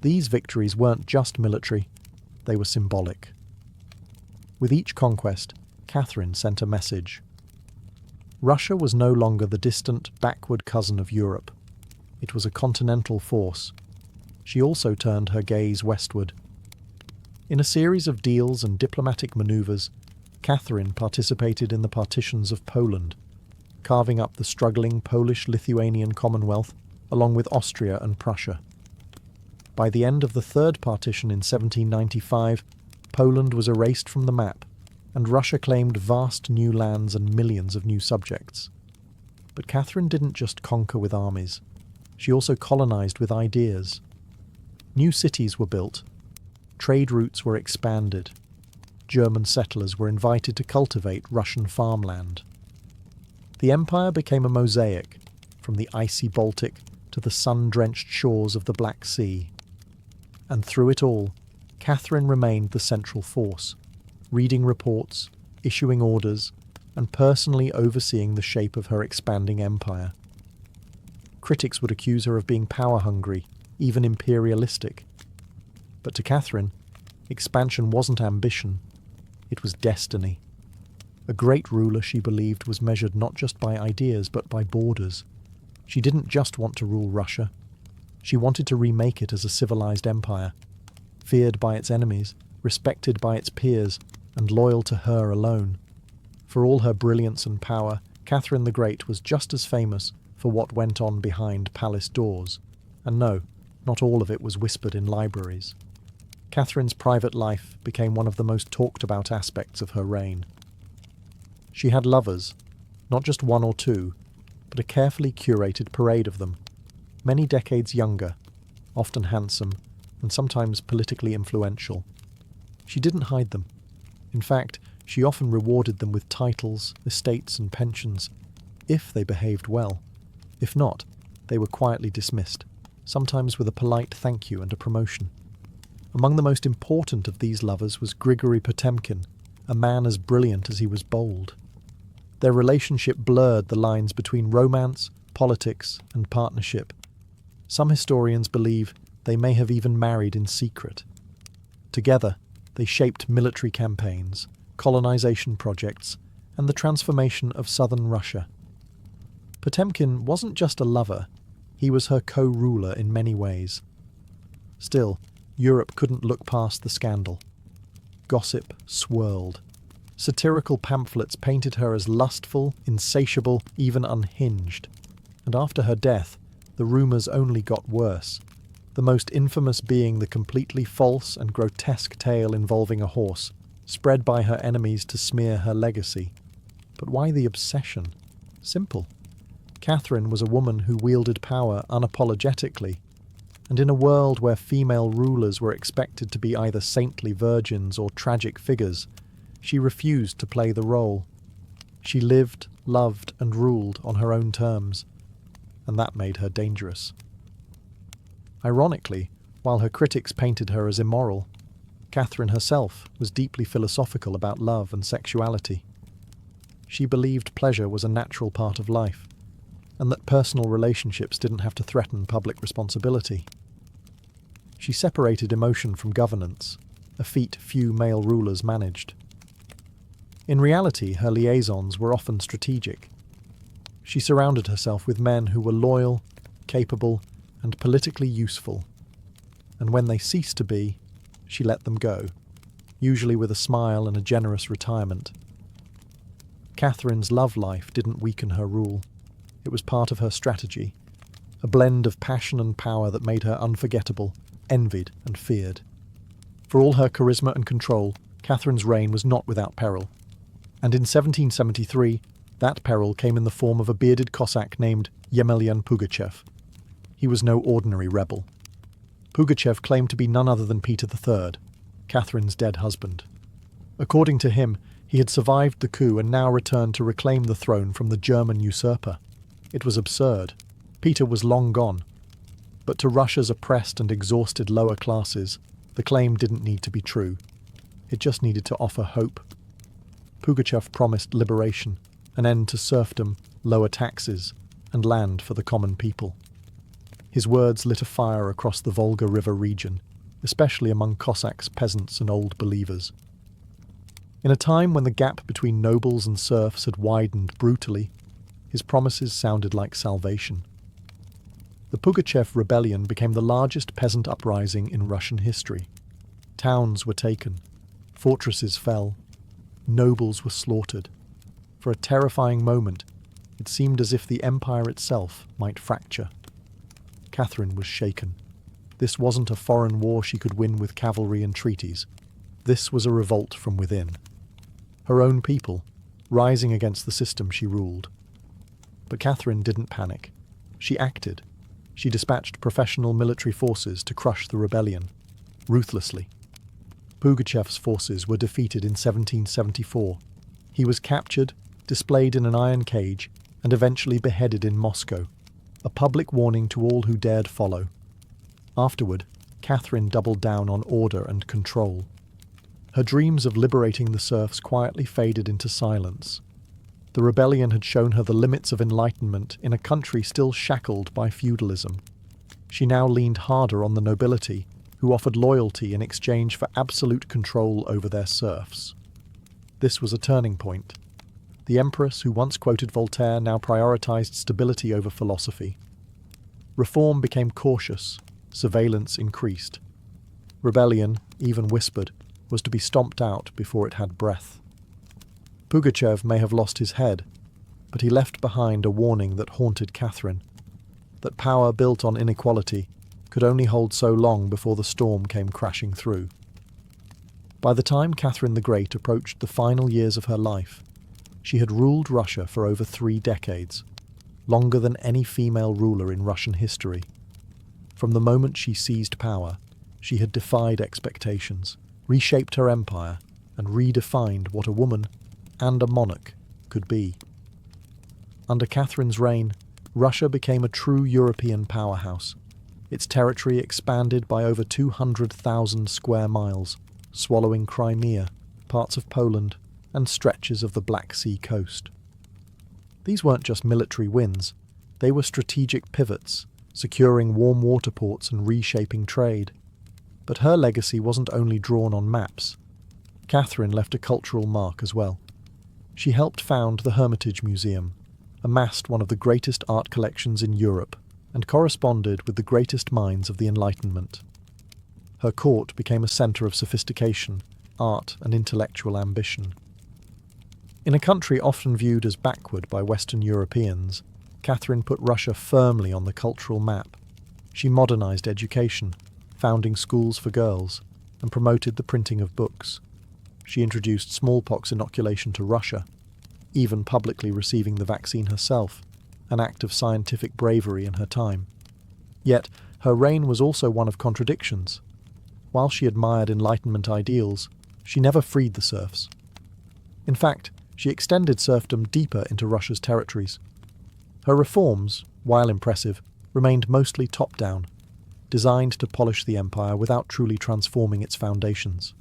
These victories weren't just military, they were symbolic. With each conquest, Catherine sent a message. Russia was no longer the distant, backward cousin of Europe. It was a continental force. She also turned her gaze westward. In a series of deals and diplomatic maneuvers, Catherine participated in the partitions of Poland, carving up the struggling Polish-Lithuanian Commonwealth along with Austria and Prussia. By the end of the Third Partition in 1795, Poland was erased from the map, and Russia claimed vast new lands and millions of new subjects. But Catherine didn't just conquer with armies. She also colonized with ideas. New cities were built. Trade routes were expanded. German settlers were invited to cultivate Russian farmland. The empire became a mosaic, from the icy Baltic to the sun-drenched shores of the Black Sea. And through it all, Catherine remained the central force, reading reports, issuing orders, and personally overseeing the shape of her expanding empire. Critics would accuse her of being power-hungry, even imperialistic. But to Catherine, expansion wasn't ambition, it was destiny. A great ruler, she believed, was measured not just by ideas but by borders. She didn't just want to rule Russia. She wanted to remake it as a civilized empire, feared by its enemies, respected by its peers, and loyal to her alone. For all her brilliance and power, Catherine the Great was just as famous for what went on behind palace doors. And no, not all of it was whispered in libraries. Catherine's private life became one of the most talked about aspects of her reign. She had lovers, not just one or two, but a carefully curated parade of them, many decades younger, often handsome, and sometimes politically influential. She didn't hide them. In fact, she often rewarded them with titles, estates, and pensions, if they behaved well. If not, they were quietly dismissed, sometimes with a polite thank you and a promotion. Among the most important of these lovers was Grigory Potemkin, a man as brilliant as he was bold. Their relationship blurred the lines between romance, politics, and partnership. Some historians believe they may have even married in secret. Together, they shaped military campaigns, colonization projects, and the transformation of southern Russia. Potemkin wasn't just a lover, he was her co-ruler in many ways. Still, Europe couldn't look past the scandal. Gossip swirled. Satirical pamphlets painted her as lustful, insatiable, even unhinged. And after her death, the rumours only got worse, the most infamous being the completely false and grotesque tale involving a horse, spread by her enemies to smear her legacy. But why the obsession? Simple. Catherine was a woman who wielded power unapologetically, and in a world where female rulers were expected to be either saintly virgins or tragic figures, she refused to play the role. She lived, loved, and ruled on her own terms, and that made her dangerous. Ironically, while her critics painted her as immoral, Catherine herself was deeply philosophical about love and sexuality. She believed pleasure was a natural part of life, and that personal relationships didn't have to threaten public responsibility. She separated emotion from governance, a feat few male rulers managed. In reality, her liaisons were often strategic. She surrounded herself with men who were loyal, capable, and politically useful. And when they ceased to be, she let them go, usually with a smile and a generous retirement. Catherine's love life didn't weaken her rule. It was part of her strategy, a blend of passion and power that made her unforgettable, envied and feared. For all her charisma and control, Catherine's reign was not without peril. And in 1773, that peril came in the form of a bearded Cossack named Yemelyan Pugachev. He was no ordinary rebel. Pugachev claimed to be none other than Peter III, Catherine's dead husband. According to him, he had survived the coup and now returned to reclaim the throne from the German usurper. It was absurd. Peter was long gone. But to Russia's oppressed and exhausted lower classes, the claim didn't need to be true. It just needed to offer hope. Pugachev promised liberation, an end to serfdom, lower taxes, and land for the common people. His words lit a fire across the Volga River region, especially among Cossacks, peasants, and old believers. In a time when the gap between nobles and serfs had widened brutally, his promises sounded like salvation. The Pugachev rebellion became the largest peasant uprising in Russian history. Towns were taken, fortresses fell, Nobles were slaughtered. For a terrifying moment, it seemed as if the empire itself might fracture. Catherine was shaken. This wasn't a foreign war she could win with cavalry and treaties. This was a revolt from within. Her own people, rising against the system she ruled. But Catherine didn't panic. She acted. She dispatched professional military forces to crush the rebellion, ruthlessly. Pugachev's forces were defeated in 1774. He was captured, displayed in an iron cage, and eventually beheaded in Moscow, a public warning to all who dared follow. Afterward, Catherine doubled down on order and control. Her dreams of liberating the serfs quietly faded into silence. The rebellion had shown her the limits of enlightenment in a country still shackled by feudalism. She now leaned harder on the nobility, who offered loyalty in exchange for absolute control over their serfs. This was a turning point. The empress who once quoted Voltaire now prioritized stability over philosophy. Reform became cautious, surveillance increased. Rebellion, even whispered, was to be stomped out before it had breath. Pugachev may have lost his head, but he left behind a warning that haunted Catherine, that power built on inequality could only hold so long before the storm came crashing through. By the time Catherine the Great approached the final years of her life, she had ruled Russia for over 3 decades, longer than any female ruler in Russian history. From the moment she seized power, she had defied expectations, reshaped her empire, and redefined what a woman and a monarch could be. Under Catherine's reign, Russia became a true European powerhouse. Its territory expanded by over 200,000 square miles, swallowing Crimea, parts of Poland, and stretches of the Black Sea coast. These weren't just military wins, they were strategic pivots, securing warm water ports and reshaping trade. But her legacy wasn't only drawn on maps. Catherine left a cultural mark as well. She helped found the Hermitage Museum, amassed one of the greatest art collections in Europe, and corresponded with the greatest minds of the Enlightenment. Her court became a centre of sophistication, art, and intellectual ambition. In a country often viewed as backward by Western Europeans, Catherine put Russia firmly on the cultural map. She modernized education, founding schools for girls, and promoted the printing of books. She introduced smallpox inoculation to Russia, even publicly receiving the vaccine herself, an act of scientific bravery in her time. Yet, her reign was also one of contradictions. While she admired Enlightenment ideals, she never freed the serfs. In fact, she extended serfdom deeper into Russia's territories. Her reforms, while impressive, remained mostly top-down, designed to polish the empire without truly transforming its foundations.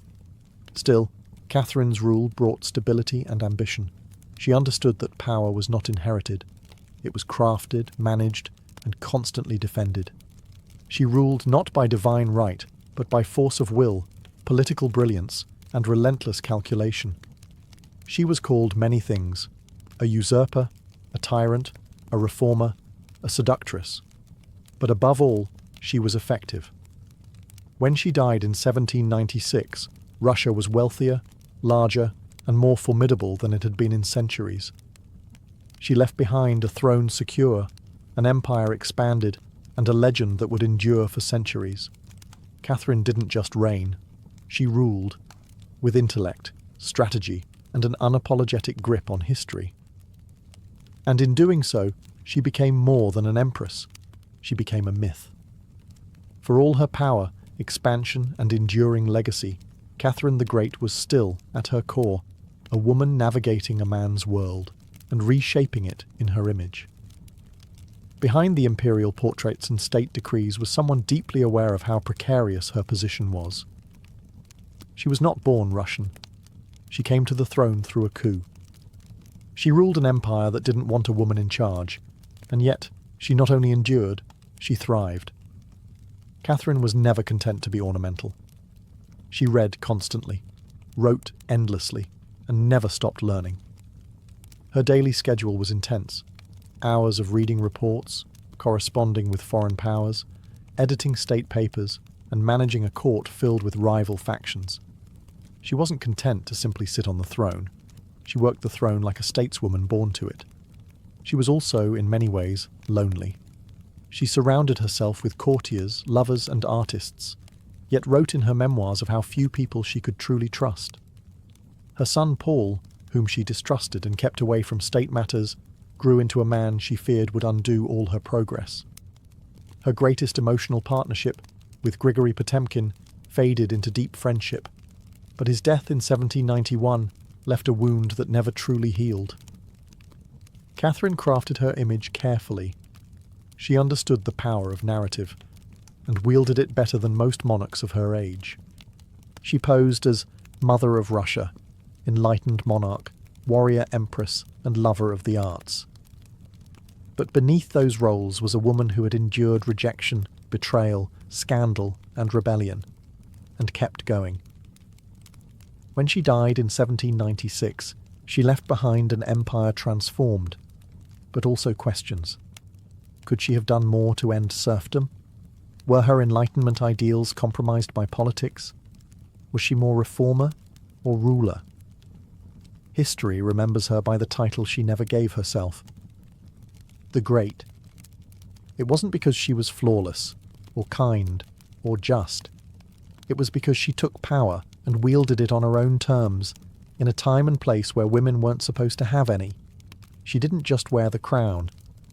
Still, Catherine's rule brought stability and ambition. She understood that power was not inherited. It was crafted, managed, and constantly defended. She ruled not by divine right, but by force of will, political brilliance, and relentless calculation. She was called many things: a usurper, a tyrant, a reformer, a seductress. But above all, she was effective. When she died in 1796, Russia was wealthier, larger, and more formidable than it had been in centuries. She left behind a throne secure, an empire expanded, and a legend that would endure for centuries. Catherine didn't just reign, she ruled, with intellect, strategy, and an unapologetic grip on history. And in doing so, she became more than an empress. She became a myth. For all her power, expansion, and enduring legacy, Catherine the Great was still, at her core, a woman navigating a man's world and reshaping it in her image. Behind the imperial portraits and state decrees was someone deeply aware of how precarious her position was. She was not born Russian. She came to the throne through a coup. She ruled an empire that didn't want a woman in charge, and yet she not only endured, she thrived. Catherine was never content to be ornamental. She read constantly, wrote endlessly, and never stopped learning. Her daily schedule was intense: hours of reading reports, corresponding with foreign powers, editing state papers, and managing a court filled with rival factions. She wasn't content to simply sit on the throne. She worked the throne like a stateswoman born to it. She was also, in many ways, lonely. She surrounded herself with courtiers, lovers, and artists, yet wrote in her memoirs of how few people she could truly trust. Her son Paul, whom she distrusted and kept away from state matters, grew into a man she feared would undo all her progress. Her greatest emotional partnership, with Grigory Potemkin, faded into deep friendship, but his death in 1791 left a wound that never truly healed. Catherine crafted her image carefully. She understood the power of narrative, and wielded it better than most monarchs of her age. She posed as Mother of Russia, enlightened monarch, warrior empress, and lover of the arts. But beneath those roles was a woman who had endured rejection, betrayal, scandal, and rebellion, and kept going. When she died in 1796, she left behind an empire transformed, but also questions. Could she have done more to end serfdom? Were her Enlightenment ideals compromised by politics? Was she more reformer or ruler? History remembers her by the title she never gave herself, the Great. It wasn't because she was flawless, or kind, or just. It was because she took power and wielded it on her own terms, in a time and place where women weren't supposed to have any. She didn't just wear the crown,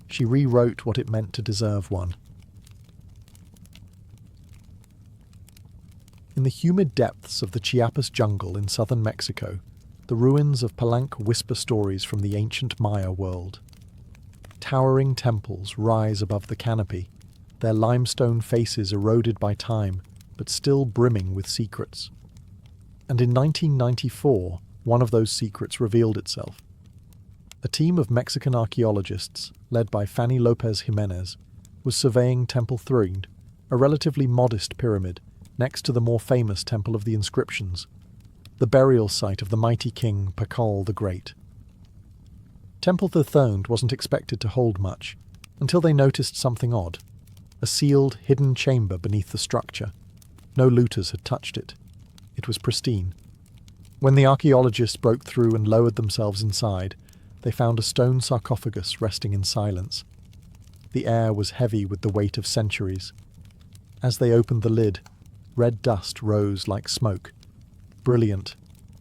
she rewrote what it meant to deserve one. In the humid depths of the Chiapas jungle in southern Mexico, the ruins of Palenque whisper stories from the ancient Maya world. Towering temples rise above the canopy, their limestone faces eroded by time, but still brimming with secrets. And in 1994, one of those secrets revealed itself. A team of Mexican archaeologists, led by Fanny Lopez Jimenez, was surveying Temple Threed, a relatively modest pyramid, next to the more famous Temple of the Inscriptions, the burial site of the mighty king Pakal the Great. Temple Threed wasn't expected to hold much, until they noticed something odd, a sealed, hidden chamber beneath the structure. No looters had touched it. It was pristine. When the archaeologists broke through and lowered themselves inside, they found a stone sarcophagus resting in silence. The air was heavy with the weight of centuries. As they opened the lid, red dust rose like smoke. Brilliant,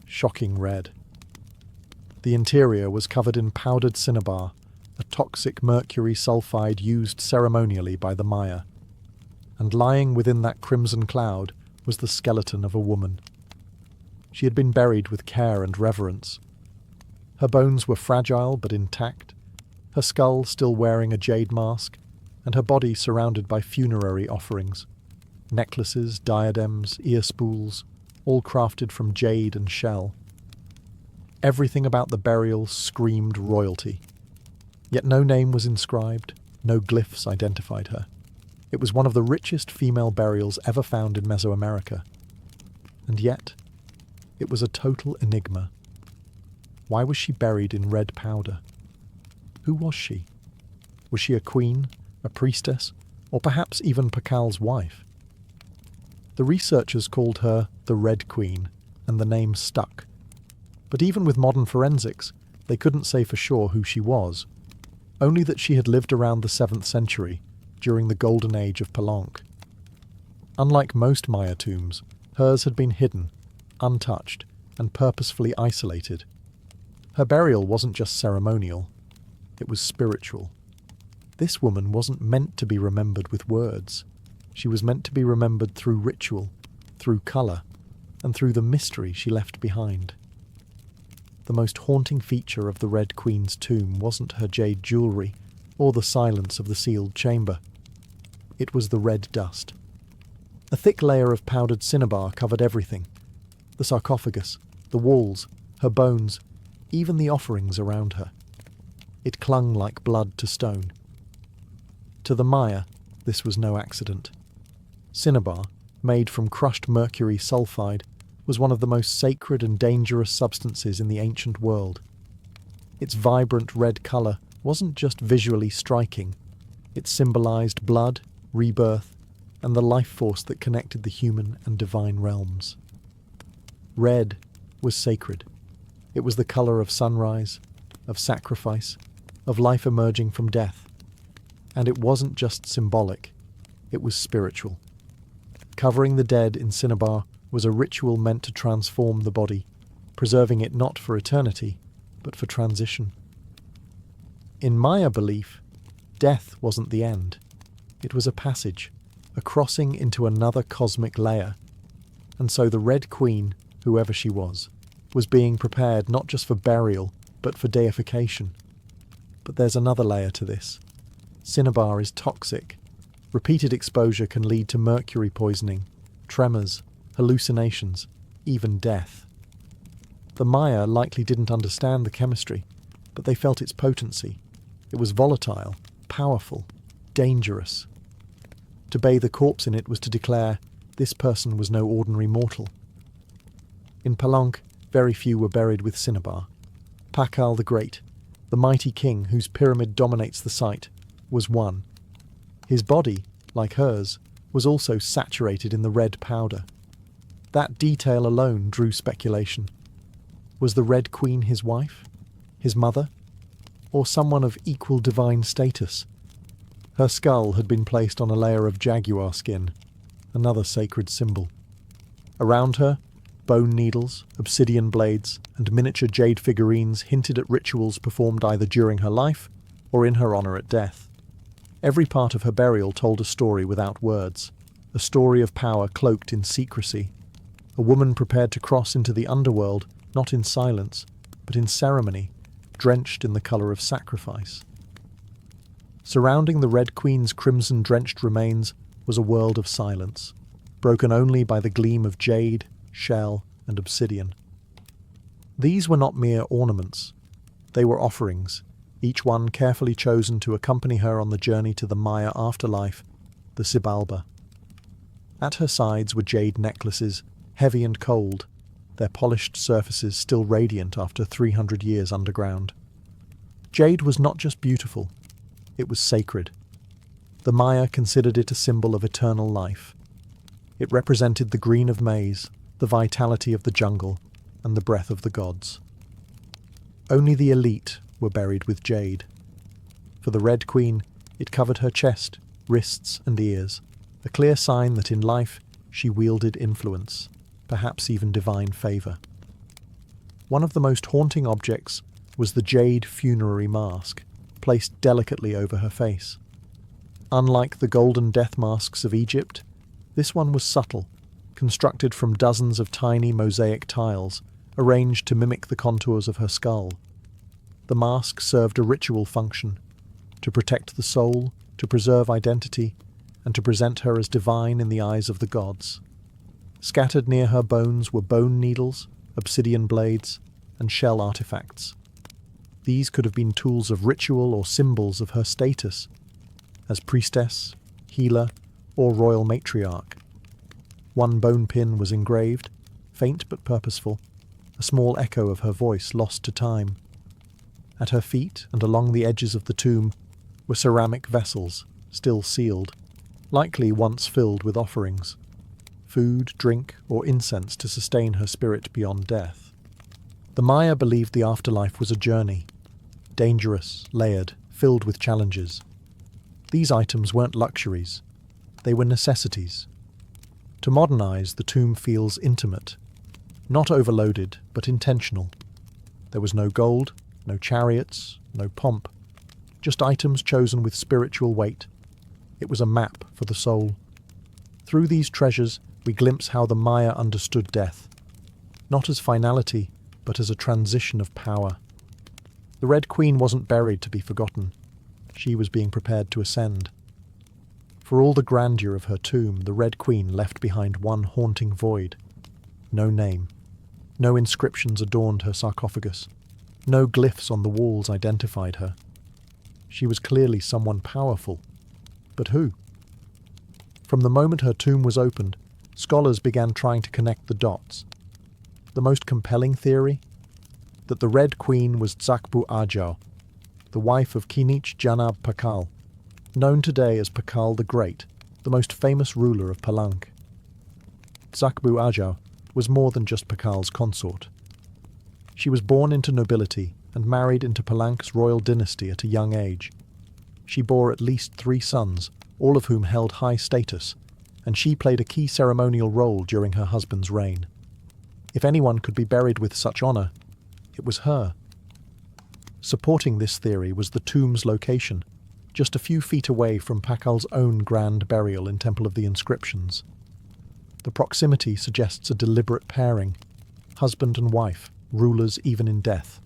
shocking red. The interior was covered in powdered cinnabar, a toxic mercury sulfide used ceremonially by the Maya. And lying within that crimson cloud was the skeleton of a woman. She had been buried with care and reverence. Her bones were fragile but intact, her skull still wearing a jade mask, and her body surrounded by funerary offerings. Necklaces, diadems, ear spools, all crafted from jade and shell. Everything about the burial screamed royalty. Yet no name was inscribed, no glyphs identified her. It was one of the richest female burials ever found in Mesoamerica. And yet, it was a total enigma. Why was she buried in red powder? Who was she? Was she a queen, a priestess, or perhaps even Pakal's wife? The researchers called her the Red Queen, and the name stuck. But even with modern forensics, they couldn't say for sure who she was, only that she had lived around the 7th century, during the golden age of Palenque. Unlike most Maya tombs, hers had been hidden, untouched, and purposefully isolated. Her burial wasn't just ceremonial, it was spiritual. This woman wasn't meant to be remembered with words. She was meant to be remembered through ritual, through colour, and through the mystery she left behind. The most haunting feature of the Red Queen's tomb wasn't her jade jewellery, or the silence of the sealed chamber. It was the red dust. A thick layer of powdered cinnabar covered everything. The sarcophagus, the walls, her bones, even the offerings around her. It clung like blood to stone. To the Maya, this was no accident. Cinnabar, made from crushed mercury sulfide, was one of the most sacred and dangerous substances in the ancient world. Its vibrant red colour wasn't just visually striking, it symbolised blood, rebirth, and the life force that connected the human and divine realms. Red was sacred. It was the color of sunrise, of sacrifice, of life emerging from death. And it wasn't just symbolic, it was spiritual. Covering the dead in cinnabar was a ritual meant to transform the body, preserving it not for eternity, but for transition. In Maya belief, death wasn't the end. It was a passage, a crossing into another cosmic layer. And so the Red Queen, whoever she was being prepared not just for burial, but for deification. But there's another layer to this. Cinnabar is toxic. Repeated exposure can lead to mercury poisoning, tremors, hallucinations, even death. The Maya likely didn't understand the chemistry, but they felt its potency. It was volatile, powerful, dangerous. To bathe a corpse in it was to declare this person was no ordinary mortal. In Palenque, very few were buried with cinnabar. Pakal the Great, the mighty king whose pyramid dominates the site, was one. His body, like hers, was also saturated in the red powder. That detail alone drew speculation. Was the Red Queen his wife? His mother? Or someone of equal divine status? Her skull had been placed on a layer of jaguar skin, another sacred symbol. Around her, bone needles, obsidian blades, and miniature jade figurines hinted at rituals performed either during her life or in her honor at death. Every part of her burial told a story without words, a story of power cloaked in secrecy, a woman prepared to cross into the underworld, not in silence, but in ceremony, drenched in the color of sacrifice. Surrounding the Red Queen's crimson-drenched remains was a world of silence, broken only by the gleam of jade, shell, and obsidian. These were not mere ornaments. They were offerings, each one carefully chosen to accompany her on the journey to the Maya afterlife, the Xibalba. At her sides were jade necklaces, heavy and cold, their polished surfaces still radiant after 300 years underground. Jade was not just beautiful, it was sacred. The Maya considered it a symbol of eternal life. It represented the green of maize, the vitality of the jungle, and the breath of the gods. Only the elite were buried with jade. For the Red Queen, it covered her chest, wrists, and ears, a clear sign that in life she wielded influence, perhaps even divine favour. One of the most haunting objects was the jade funerary mask, placed delicately over her face. Unlike the golden death masks of Egypt, this one was subtle, constructed from dozens of tiny mosaic tiles, arranged to mimic the contours of her skull. The mask served a ritual function, to protect the soul, to preserve identity, and to present her as divine in the eyes of the gods. Scattered near her bones were bone needles, obsidian blades, and shell artifacts. These could have been tools of ritual or symbols of her status, as priestess, healer, or royal matriarch. One bone pin was engraved, faint but purposeful, a small echo of her voice lost to time. At her feet and along the edges of the tomb were ceramic vessels, still sealed, likely once filled with offerings, food, drink, or incense to sustain her spirit beyond death. The Maya believed the afterlife was a journey, dangerous, layered, filled with challenges. These items weren't luxuries, they were necessities. To modernize, the tomb feels intimate, not overloaded, but intentional. There was no gold, no chariots, no pomp, just items chosen with spiritual weight. It was a map for the soul. Through these treasures, we glimpse how the Maya understood death, not as finality, but as a transition of power. The Red Queen wasn't buried to be forgotten. She was being prepared to ascend. For all the grandeur of her tomb, the Red Queen left behind one haunting void. No name. No inscriptions adorned her sarcophagus. No glyphs on the walls identified her. She was clearly someone powerful. But who? From the moment her tomb was opened, scholars began trying to connect the dots. The most compelling theory? That the Red Queen was Tsakbu Ajau, the wife of Kinich Janab Pakal, known today as Pakal the Great, the most famous ruler of Palenque. Tsakbu Ajau was more than just Pakal's consort. She was born into nobility and married into Palank's royal dynasty at a young age. She bore at least 3 sons, all of whom held high status, and she played a key ceremonial role during her husband's reign. If anyone could be buried with such honor, it was her. Supporting this theory was the tomb's location, just a few feet away from Pakal's own grand burial in Temple of the Inscriptions. The proximity suggests a deliberate pairing, husband and wife, rulers even in death.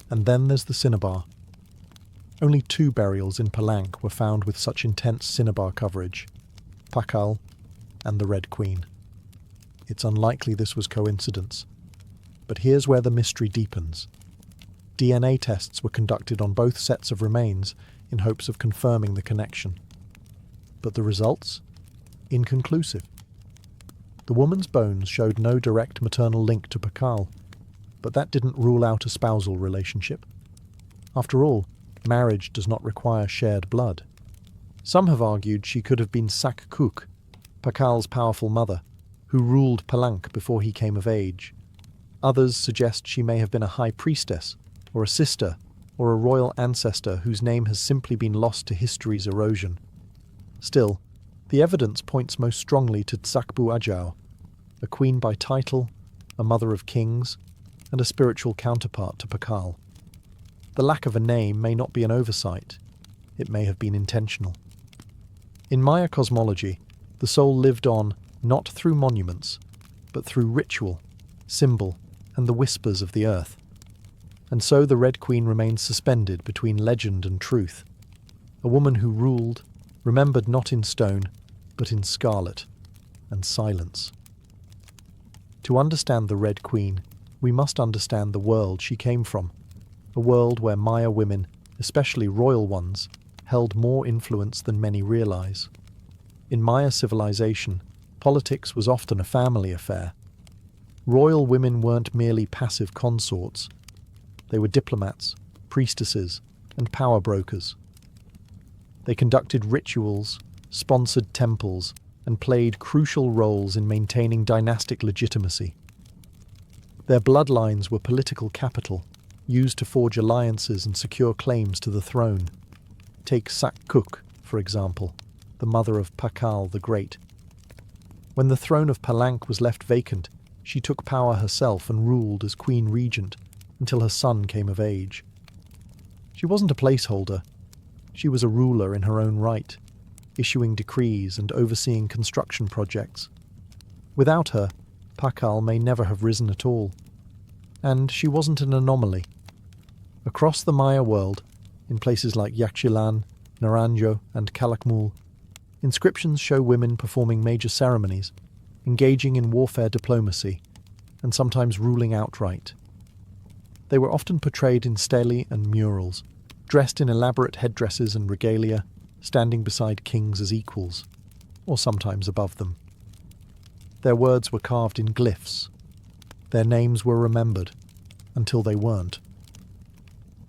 And then there's the cinnabar. Only 2 burials in Palank were found with such intense cinnabar coverage, Pakal and the Red Queen. It's unlikely this was coincidence. But here's where the mystery deepens. DNA tests were conducted on both sets of remains in hopes of confirming the connection. But the results? Inconclusive. The woman's bones showed no direct maternal link to Pakal, but that didn't rule out a spousal relationship. After all, marriage does not require shared blood. Some have argued she could have been Sakkuk, Pakal's powerful mother, who ruled Palank before he came of age. Others suggest she may have been a high priestess, or a sister, or a royal ancestor whose name has simply been lost to history's erosion. Still, the evidence points most strongly to Tsakbu Ajau, a queen by title, a mother of kings, and a spiritual counterpart to Pakal. The lack of a name may not be an oversight. It may have been intentional. In Maya cosmology, the soul lived on not through monuments, but through ritual, symbol, and the whispers of the earth. And so the Red Queen remains suspended between legend and truth, a woman who ruled, remembered not in stone, but in scarlet and silence. To understand the Red Queen, we must understand the world she came from, a world where Maya women, especially royal ones, held more influence than many realize. In Maya civilization, politics was often a family affair. Royal women weren't merely passive consorts. They were diplomats, priestesses, and power brokers. They conducted rituals, sponsored temples, and played crucial roles in maintaining dynastic legitimacy. Their bloodlines were political capital, used to forge alliances and secure claims to the throne. Take Sakkuk, for example, the mother of Pakal the Great. When the throne of Palank was left vacant, she took power herself and ruled as queen regent until her son came of age. She wasn't a placeholder. She was a ruler in her own right, issuing decrees and overseeing construction projects. Without her, Pakal may never have risen at all. And she wasn't an anomaly. Across the Maya world, in places like Yaxchilan, Naranjo, and Calakmul, inscriptions show women performing major ceremonies, engaging in warfare diplomacy, and sometimes ruling outright. They were often portrayed in stelae and murals, dressed in elaborate headdresses and regalia, standing beside kings as equals, or sometimes above them. Their words were carved in glyphs. Their names were remembered, until they weren't.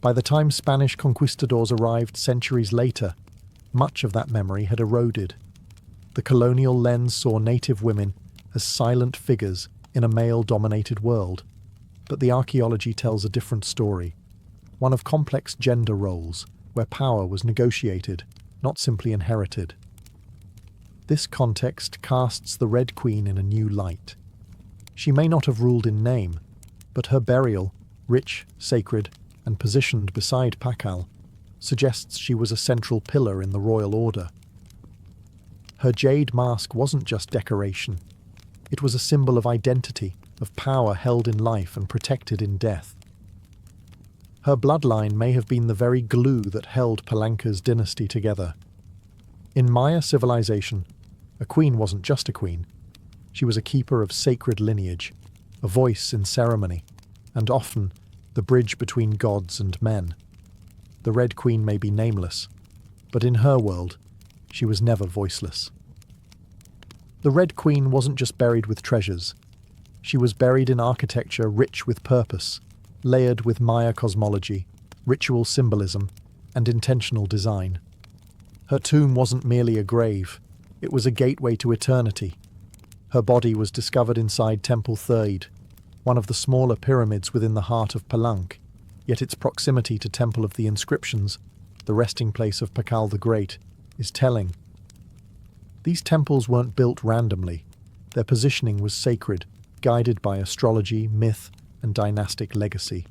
By the time Spanish conquistadors arrived centuries later, much of that memory had eroded. The colonial lens saw native women as silent figures in a male-dominated world, but the archaeology tells a different story, one of complex gender roles, where power was negotiated, not simply inherited. This context casts the Red Queen in a new light. She may not have ruled in name, but her burial, rich, sacred, and positioned beside Pakal, suggests she was a central pillar in the royal order. Her jade mask wasn't just decoration. It was a symbol of identity, of power held in life and protected in death. Her bloodline may have been the very glue that held Palanka's dynasty together. In Maya civilization, a queen wasn't just a queen. She was a keeper of sacred lineage, a voice in ceremony, and often the bridge between gods and men. The Red Queen may be nameless, but in her world, she was never voiceless. The Red Queen wasn't just buried with treasures. She was buried in architecture rich with purpose, layered with Maya cosmology, ritual symbolism, and intentional design. Her tomb wasn't merely a grave, it was a gateway to eternity. Her body was discovered inside Temple Third, one of the smaller pyramids within the heart of Palenque, yet its proximity to Temple of the Inscriptions, the resting place of Pakal the Great, is telling. These temples weren't built randomly. Their positioning was sacred, guided by astrology, myth, and dynastic legacy.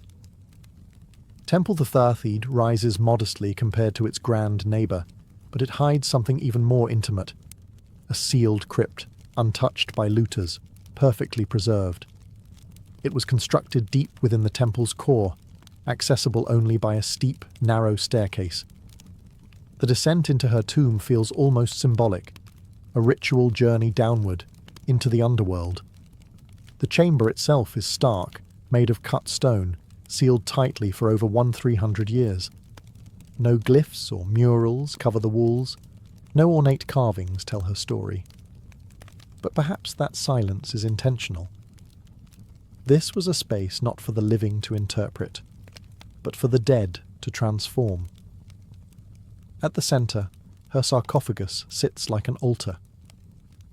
Temple the Tharthid rises modestly compared to its grand neighbour, but it hides something even more intimate. A sealed crypt, untouched by looters, perfectly preserved. It was constructed deep within the temple's core, accessible only by a steep, narrow staircase. The descent into her tomb feels almost symbolic, a ritual journey downward, into the underworld. The chamber itself is stark, made of cut stone, sealed tightly for over 1,300 years. No glyphs or murals cover the walls, no ornate carvings tell her story. But perhaps that silence is intentional. This was a space not for the living to interpret, but for the dead to transform. At the centre, her sarcophagus sits like an altar.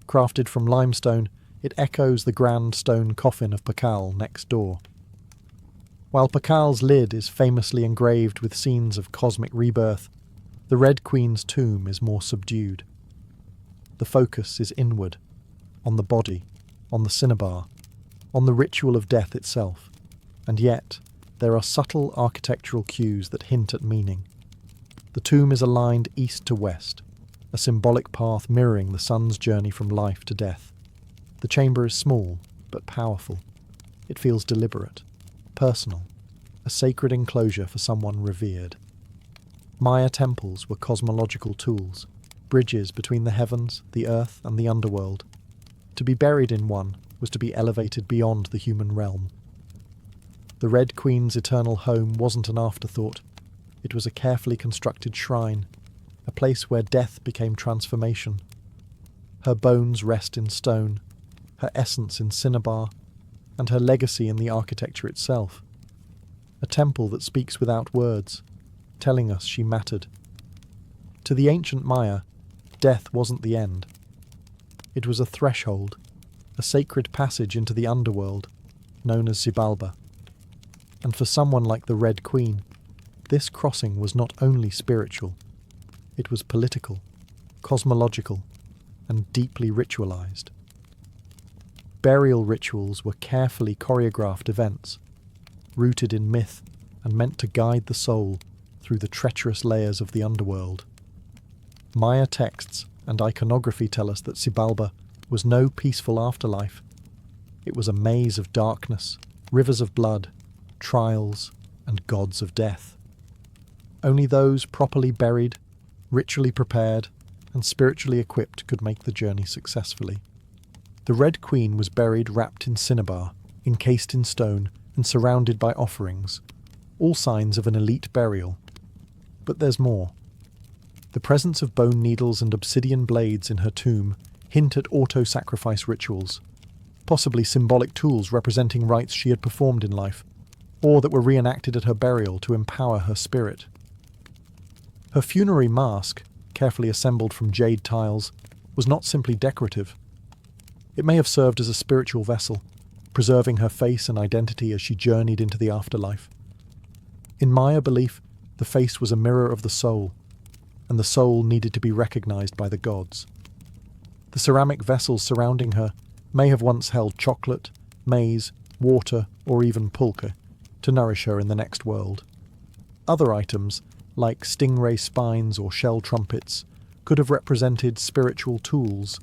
Crafted from limestone, it echoes the grand stone coffin of Pakal next door. While Pakal's lid is famously engraved with scenes of cosmic rebirth, the Red Queen's tomb is more subdued. The focus is inward, on the body, on the cinnabar, on the ritual of death itself, and yet there are subtle architectural cues that hint at meaning. The tomb is aligned east to west, a symbolic path mirroring the sun's journey from life to death. The chamber is small, but powerful. It feels deliberate, personal, a sacred enclosure for someone revered. Maya temples were cosmological tools, bridges between the heavens, the earth, and the underworld. To be buried in one was to be elevated beyond the human realm. The Red Queen's eternal home wasn't an afterthought. It was a carefully constructed shrine, a place where death became transformation. Her bones rest in stone, her essence in cinnabar, and her legacy in the architecture itself. A temple that speaks without words, telling us she mattered. To the ancient Maya, death wasn't the end. It was a threshold, a sacred passage into the underworld, known as Xibalba. And for someone like the Red Queen, this crossing was not only spiritual, it was political, cosmological, and deeply ritualized. Burial rituals were carefully choreographed events, rooted in myth and meant to guide the soul through the treacherous layers of the underworld. Maya texts and iconography tell us that Xibalba was no peaceful afterlife. It was a maze of darkness, rivers of blood, trials, and gods of death. Only those properly buried, ritually prepared, and spiritually equipped could make the journey successfully. The Red Queen was buried wrapped in cinnabar, encased in stone, and surrounded by offerings, all signs of an elite burial. But there's more. The presence of bone needles and obsidian blades in her tomb hint at auto-sacrifice rituals, possibly symbolic tools representing rites she had performed in life, or that were reenacted at her burial to empower her spirit. Her funerary mask, carefully assembled from jade tiles, was not simply decorative. It may have served as a spiritual vessel, preserving her face and identity as she journeyed into the afterlife. In Maya belief, the face was a mirror of the soul, and the soul needed to be recognized by the gods. The ceramic vessels surrounding her may have once held chocolate, maize, water, or even pulque, to nourish her in the next world. Other items, like stingray spines or shell trumpets, could have represented spiritual tools,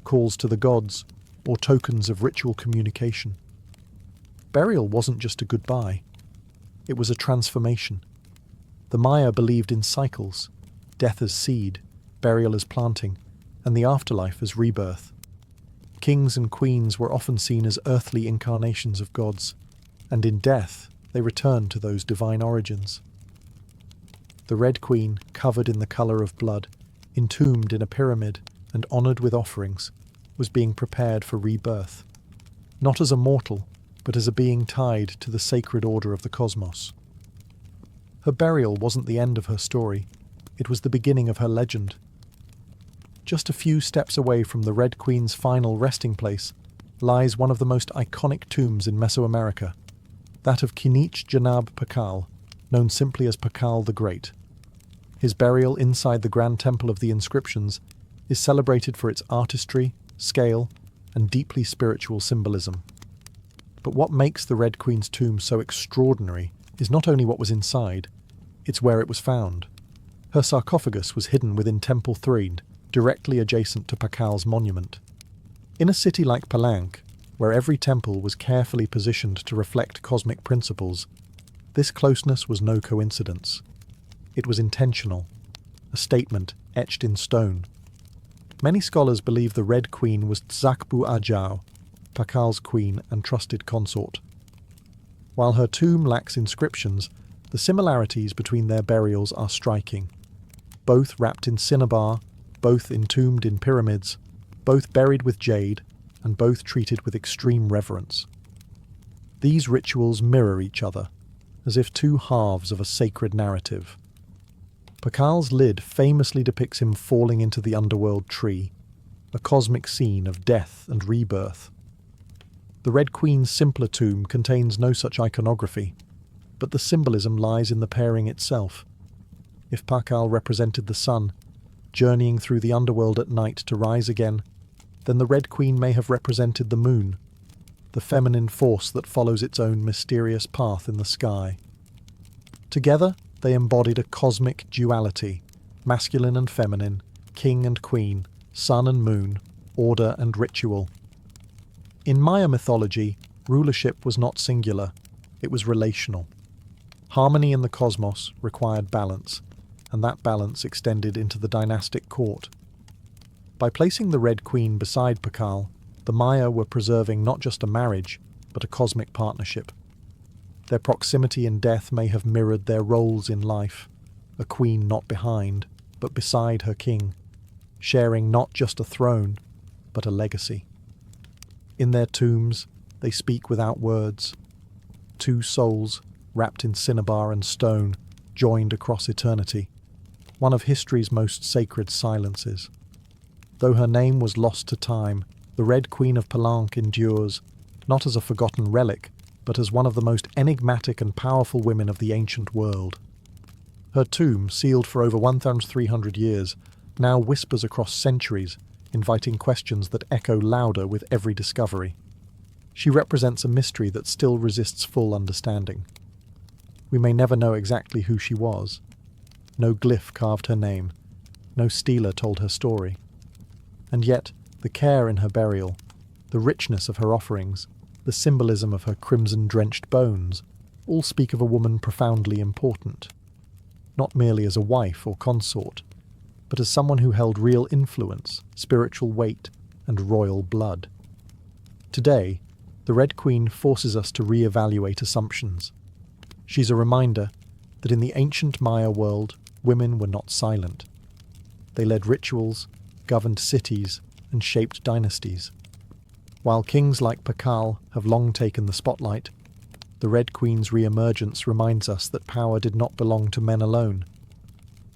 calls to the gods, or tokens of ritual communication. Burial wasn't just a goodbye. It was a transformation. The Maya believed in cycles, death as seed, burial as planting, and the afterlife as rebirth. Kings and queens were often seen as earthly incarnations of gods, and in death they returned to those divine origins. The Red Queen, covered in the colour of blood, entombed in a pyramid and honoured with offerings, was being prepared for rebirth, not as a mortal, but as a being tied to the sacred order of the cosmos. Her burial wasn't the end of her story, it was the beginning of her legend. Just a few steps away from the Red Queen's final resting place lies one of the most iconic tombs in Mesoamerica, that of Kinich Janab Pakal, known simply as Pakal the Great. His burial inside the Grand Temple of the Inscriptions is celebrated for its artistry, scale, and deeply spiritual symbolism. But what makes the Red Queen's tomb so extraordinary is not only what was inside, it's where it was found. Her sarcophagus was hidden within Temple Threed, directly adjacent to Pakal's monument. In a city like Palenque, where every temple was carefully positioned to reflect cosmic principles, this closeness was no coincidence. It was intentional, a statement etched in stone. Many scholars believe the Red Queen was Tzakbu Ajao, Pakal's queen and trusted consort. While her tomb lacks inscriptions, the similarities between their burials are striking. Both wrapped in cinnabar, both entombed in pyramids, both buried with jade, and both treated with extreme reverence. These rituals mirror each other, as if two halves of a sacred narrative. Pakal's lid famously depicts him falling into the underworld tree, a cosmic scene of death and rebirth. The Red Queen's simpler tomb contains no such iconography, but the symbolism lies in the pairing itself. If Pakal represented the sun, journeying through the underworld at night to rise again, then the Red Queen may have represented the moon, the feminine force that follows its own mysterious path in the sky. Together, they embodied a cosmic duality, masculine and feminine, king and queen, sun and moon, order and ritual. In Maya mythology, rulership was not singular, it was relational. Harmony in the cosmos required balance, and that balance extended into the dynastic court. By placing the Red Queen beside Pakal, the Maya were preserving not just a marriage, but a cosmic partnership. Their proximity in death may have mirrored their roles in life, a queen not behind, but beside her king, sharing not just a throne, but a legacy. In their tombs, they speak without words. Two souls, wrapped in cinnabar and stone, joined across eternity, one of history's most sacred silences. Though her name was lost to time, the Red Queen of Palenque endures, not as a forgotten relic, but as one of the most enigmatic and powerful women of the ancient world. Her tomb, sealed for over 1,300 years, now whispers across centuries, inviting questions that echo louder with every discovery. She represents a mystery that still resists full understanding. We may never know exactly who she was. No glyph carved her name. No stela told her story. And yet, the care in her burial, the richness of her offerings, the symbolism of her crimson-drenched bones, all speak of a woman profoundly important. Not merely as a wife or consort, but as someone who held real influence, spiritual weight, and royal blood. Today, the Red Queen forces us to re-evaluate assumptions. She's a reminder that in the ancient Maya world, women were not silent. They led rituals, governed cities, and shaped dynasties. While kings like Pakal have long taken the spotlight, the Red Queen's re-emergence reminds us that power did not belong to men alone.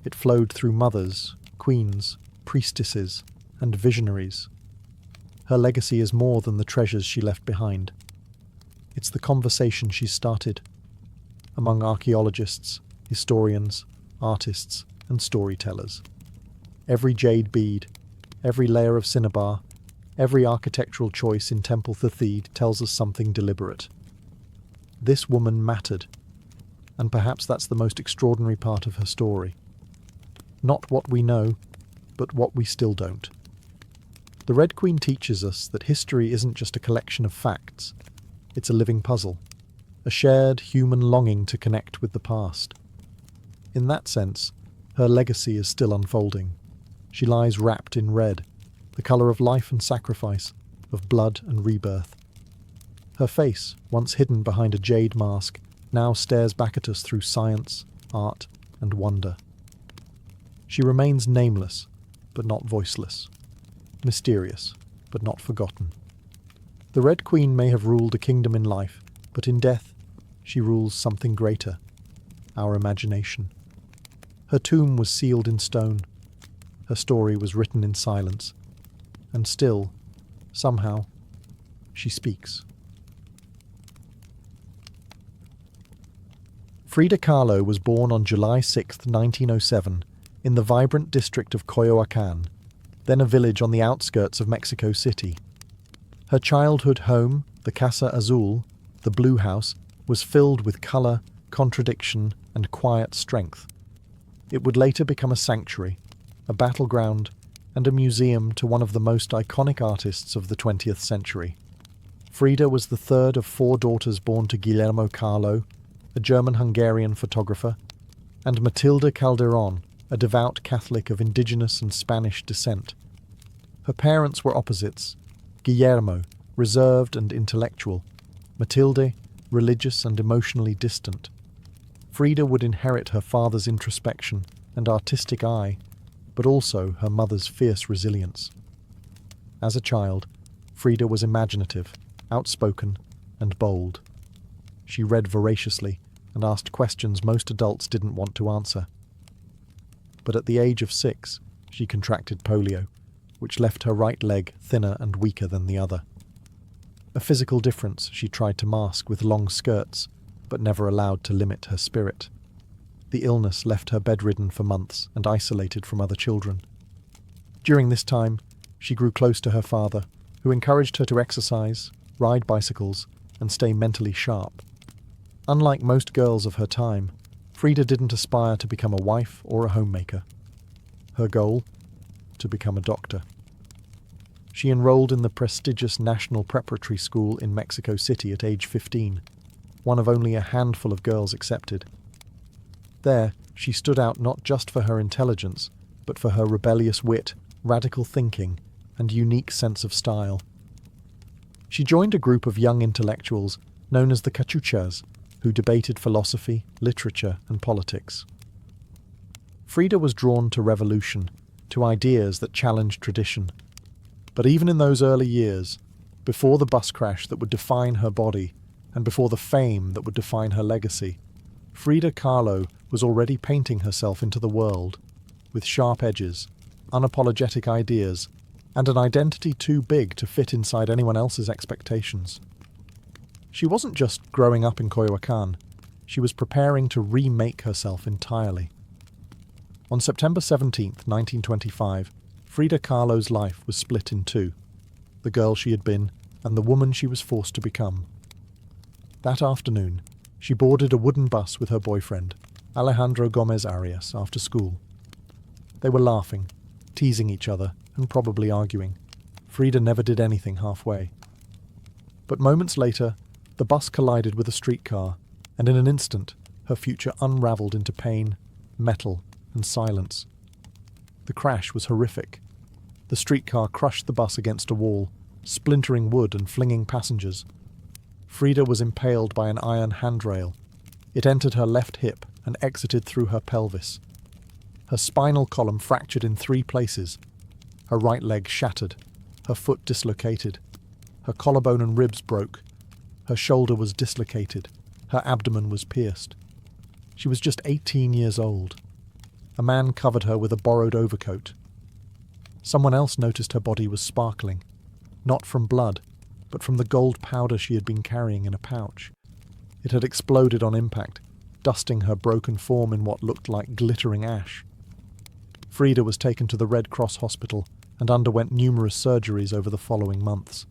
It flowed through mothers, queens, priestesses, and visionaries. Her legacy is more than the treasures she left behind. It's the conversation she started among archaeologists, historians, artists, and storytellers. Every jade bead, every layer of cinnabar, every architectural choice in Temple Thethid tells us something deliberate. This woman mattered, and perhaps that's the most extraordinary part of her story. Not what we know, but what we still don't. The Red Queen teaches us that history isn't just a collection of facts, it's a living puzzle, a shared human longing to connect with the past. In that sense, her legacy is still unfolding. She lies wrapped in red, the colour of life and sacrifice, of blood and rebirth. Her face, once hidden behind a jade mask, now stares back at us through science, art, and wonder. She remains nameless, but not voiceless, mysterious, but not forgotten. The Red Queen may have ruled a kingdom in life, but in death, she rules something greater, our imagination. Her tomb was sealed in stone. Her story was written in silence. And still, somehow, she speaks. Frida Kahlo was born on July 6, 1907, in the vibrant district of Coyoacán, then a village on the outskirts of Mexico City. Her childhood home, the Casa Azul, the Blue House, was filled with colour, contradiction, and quiet strength. It would later become a sanctuary, a battleground, and a museum to one of the most iconic artists of the 20th century. Frida was the third of 4 daughters born to Guillermo Kahlo, a German-Hungarian photographer, and Matilde Calderón, a devout Catholic of indigenous and Spanish descent. Her parents were opposites: Guillermo, reserved and intellectual; Matilde, religious and emotionally distant. Frida would inherit her father's introspection and artistic eye, but also her mother's fierce resilience. As a child, Frida was imaginative, outspoken, and bold. She read voraciously and asked questions most adults didn't want to answer. But at the age of 6, she contracted polio, which left her right leg thinner and weaker than the other. A physical difference she tried to mask with long skirts, but never allowed to limit her spirit. The illness left her bedridden for months and isolated from other children. During this time, she grew close to her father, who encouraged her to exercise, ride bicycles, and stay mentally sharp. Unlike most girls of her time, Frida didn't aspire to become a wife or a homemaker. Her goal? To become a doctor. She enrolled in the prestigious National Preparatory School in Mexico City at age 15, one of only a handful of girls accepted. There, she stood out not just for her intelligence, but for her rebellious wit, radical thinking, and unique sense of style. She joined a group of young intellectuals known as the Cachuchas, who debated philosophy, literature, and politics. Frida was drawn to revolution, to ideas that challenged tradition. But even in those early years, before the bus crash that would define her body, and before the fame that would define her legacy, Frida Kahlo was already painting herself into the world, with sharp edges, unapologetic ideas, and an identity too big to fit inside anyone else's expectations. She wasn't just growing up in Coyoacán, she was preparing to remake herself entirely. On September 17, 1925, Frida Kahlo's life was split in two: the girl she had been and the woman she was forced to become. That afternoon, she boarded a wooden bus with her boyfriend, Alejandro Gomez Arias, after school. They were laughing, teasing each other, and probably arguing. Frida never did anything halfway. But moments later, the bus collided with a streetcar, and in an instant, her future unraveled into pain, metal, and silence. The crash was horrific. The streetcar crushed the bus against a wall, splintering wood and flinging passengers. Frida was impaled by an iron handrail. It entered her left hip and exited through her pelvis. Her spinal column fractured in 3 places. Her right leg shattered, her foot dislocated. Her collarbone and ribs broke. Her shoulder was dislocated. Her abdomen was pierced. She was just 18 years old. A man covered her with a borrowed overcoat. Someone else noticed her body was sparkling, not from blood, but from the gold powder she had been carrying in a pouch. It had exploded on impact, dusting her broken form in what looked like glittering ash. Frida was taken to the Red Cross hospital and underwent numerous surgeries over the following months.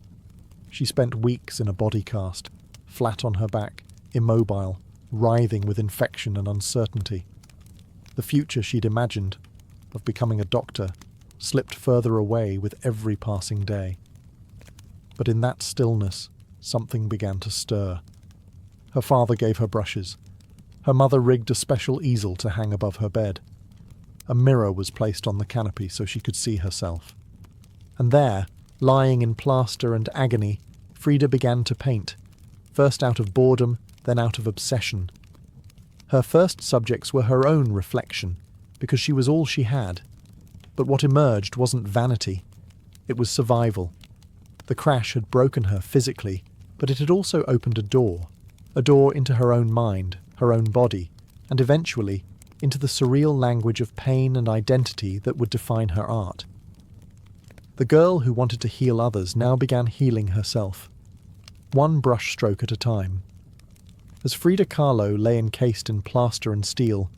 She spent weeks in a body cast, flat on her back, immobile, writhing with infection and uncertainty. The future she'd imagined, of becoming a doctor, slipped further away with every passing day. But in that stillness, something began to stir. Her father gave her brushes. Her mother rigged a special easel to hang above her bed. A mirror was placed on the canopy so she could see herself. And there, lying in plaster and agony, Frida began to paint, first out of boredom, then out of obsession. Her first subjects were her own reflection, because she was all she had. But what emerged wasn't vanity. It was survival. The crash had broken her physically, but it had also opened a door into her own mind, her own body, and eventually into the surreal language of pain and identity that would define her art. The girl who wanted to heal others now began healing herself. one brush stroke at a time. As Frida Kahlo lay encased in plaster and steel,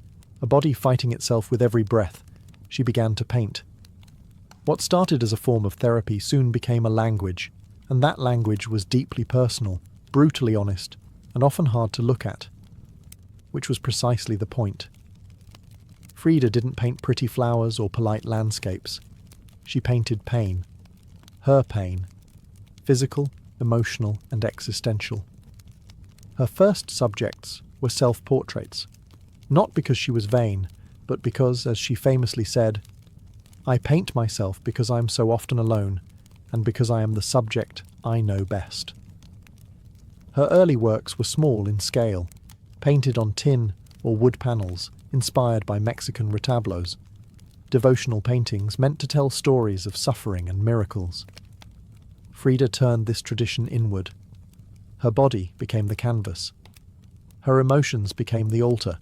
a body fighting itself with every breath, she began to paint. What started as a form of therapy soon became a language, and that language was deeply personal, brutally honest, and often hard to look at. Which was precisely the point. Frida didn't paint pretty flowers or polite landscapes. She painted pain. Her pain. Physical, emotional, and existential. Her first subjects were self-portraits, not because she was vain, but because, as she famously said, "I paint myself because I am so often alone, and because I am the subject I know best." Her early works were small in scale, painted on tin or wood panels, inspired by Mexican retablos. Devotional paintings meant to tell stories of suffering and miracles. Frida turned this tradition inward. Her body became the canvas. Her emotions became the altar.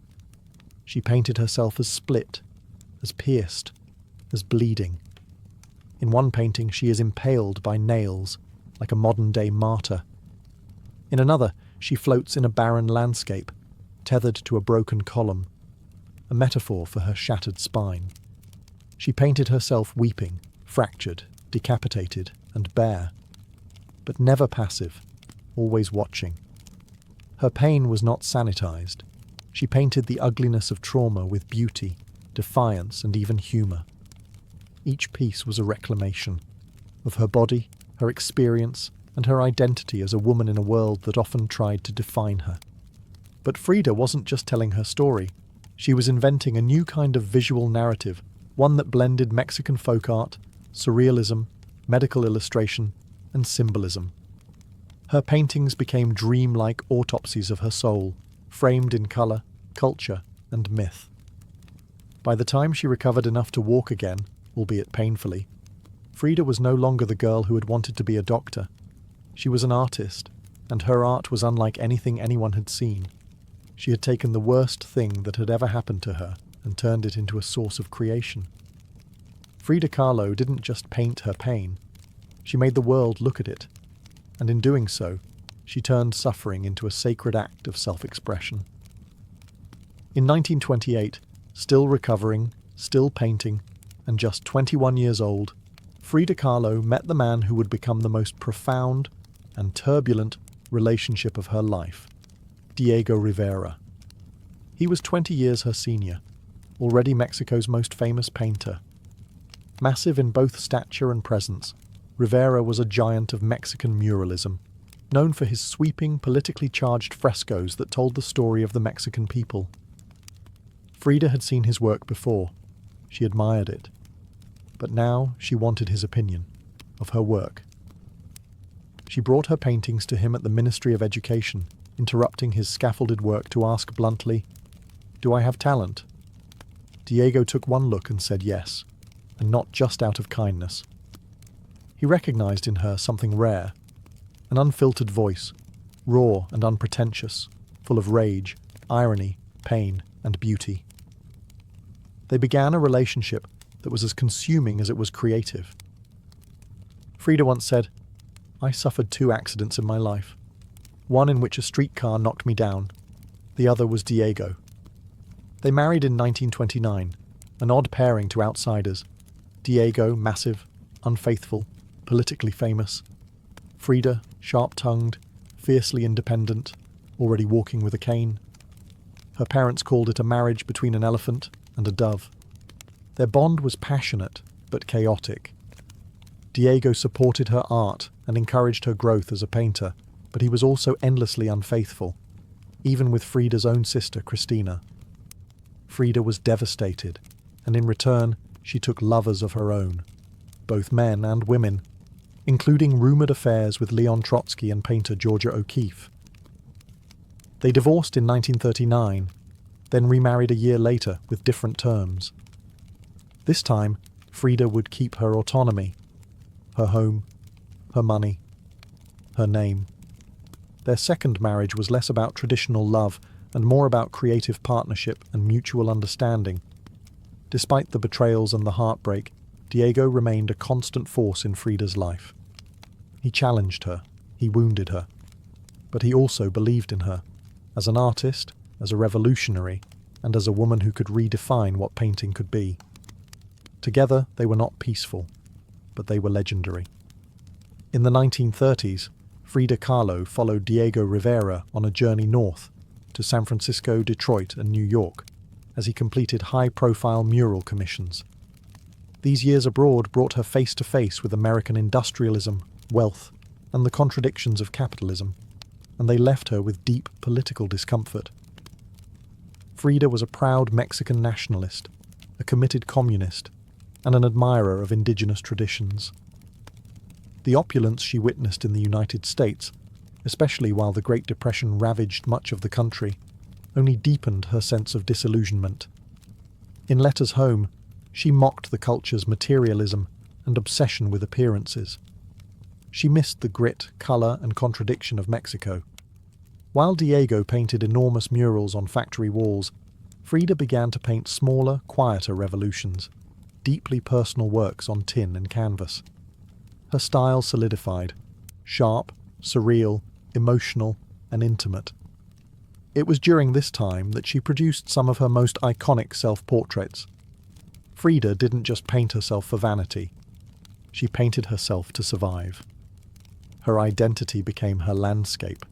She painted herself as split, as pierced, as bleeding. In one painting, she is impaled by nails, like a modern-day martyr. In another, she floats in a barren landscape, tethered to a broken column, a metaphor for her shattered spine. She painted herself weeping, fractured, decapitated, and bare, but never passive, always watching. Her pain was not sanitized. She painted the ugliness of trauma with beauty, defiance, and even humor. Each piece was a reclamation of her body, her experience, and her identity as a woman in a world that often tried to define her. But Frida wasn't just telling her story. She was inventing a new kind of visual narrative, one that blended Mexican folk art, surrealism, medical illustration, and symbolism. Her paintings became dreamlike autopsies of her soul, framed in color, culture, and myth. By the time she recovered enough to walk again, albeit painfully, Frida was no longer the girl who had wanted to be a doctor. She was an artist, and her art was unlike anything anyone had seen. She had taken the worst thing that had ever happened to her and turned it into a source of creation. Frida Kahlo didn't just paint her pain. She made the world look at it, and in doing so, she turned suffering into a sacred act of self-expression. In 1928, still recovering, still painting, and just 21 years old, Frida Kahlo met the man who would become the most profound and turbulent relationship of her life, Diego Rivera. He was 20 years her senior, already Mexico's most famous painter. Massive in both stature and presence, Rivera was a giant of Mexican muralism, known for his sweeping, politically charged frescoes that told the story of the Mexican people. Frida had seen his work before. She admired it. But now she wanted his opinion of her work. She brought her paintings to him at the Ministry of Education, interrupting his scaffolded work to ask bluntly, "Do I have talent?" Diego took one look and said yes, and not just out of kindness. He recognized in her something rare, an unfiltered voice, raw and unpretentious, full of rage, irony, pain, and beauty. They began a relationship that was as consuming as it was creative. Frida once said, "I suffered 2 accidents in my life, one in which a streetcar knocked me down. The other was Diego." They married in 1929, an odd pairing to outsiders. Diego, massive, unfaithful, politically famous. Frida, sharp-tongued, fiercely independent, already walking with a cane. Her parents called it a marriage between an elephant and a dove. Their bond was passionate, but chaotic. Diego supported her art and encouraged her growth as a painter, but he was also endlessly unfaithful, even with Frida's own sister, Cristina. Frida was devastated, and in return, she took lovers of her own, both men and women, including rumoured affairs with Leon Trotsky and painter Georgia O'Keeffe. They divorced in 1939, then remarried a year later with different terms. This time, Frida would keep her autonomy, her home, her money, her name. Their second marriage was less about traditional love and more about creative partnership and mutual understanding. Despite the betrayals and the heartbreak, Diego remained a constant force in Frida's life. He challenged her, he wounded her, but he also believed in her, as an artist, as a revolutionary, and as a woman who could redefine what painting could be. Together, they were not peaceful, but they were legendary. In the 1930s, Frida Kahlo followed Diego Rivera on a journey north to San Francisco, Detroit, and New York, as he completed high-profile mural commissions. These years abroad brought her face-to-face with American industrialism, wealth, and the contradictions of capitalism, and they left her with deep political discomfort. Frida was a proud Mexican nationalist, a committed communist, and an admirer of indigenous traditions. The opulence she witnessed in the United States, especially while the Great Depression ravaged much of the country, only deepened her sense of disillusionment. In letters home, she mocked the culture's materialism and obsession with appearances. She missed the grit, colour, and contradiction of Mexico. While Diego painted enormous murals on factory walls, Frida began to paint smaller, quieter revolutions, deeply personal works on tin and canvas. Her style solidified, sharp, surreal, emotional, and intimate. It was during this time that she produced some of her most iconic self-portraits. Frida didn't just paint herself for vanity. She painted herself to survive. Her identity became her landscape.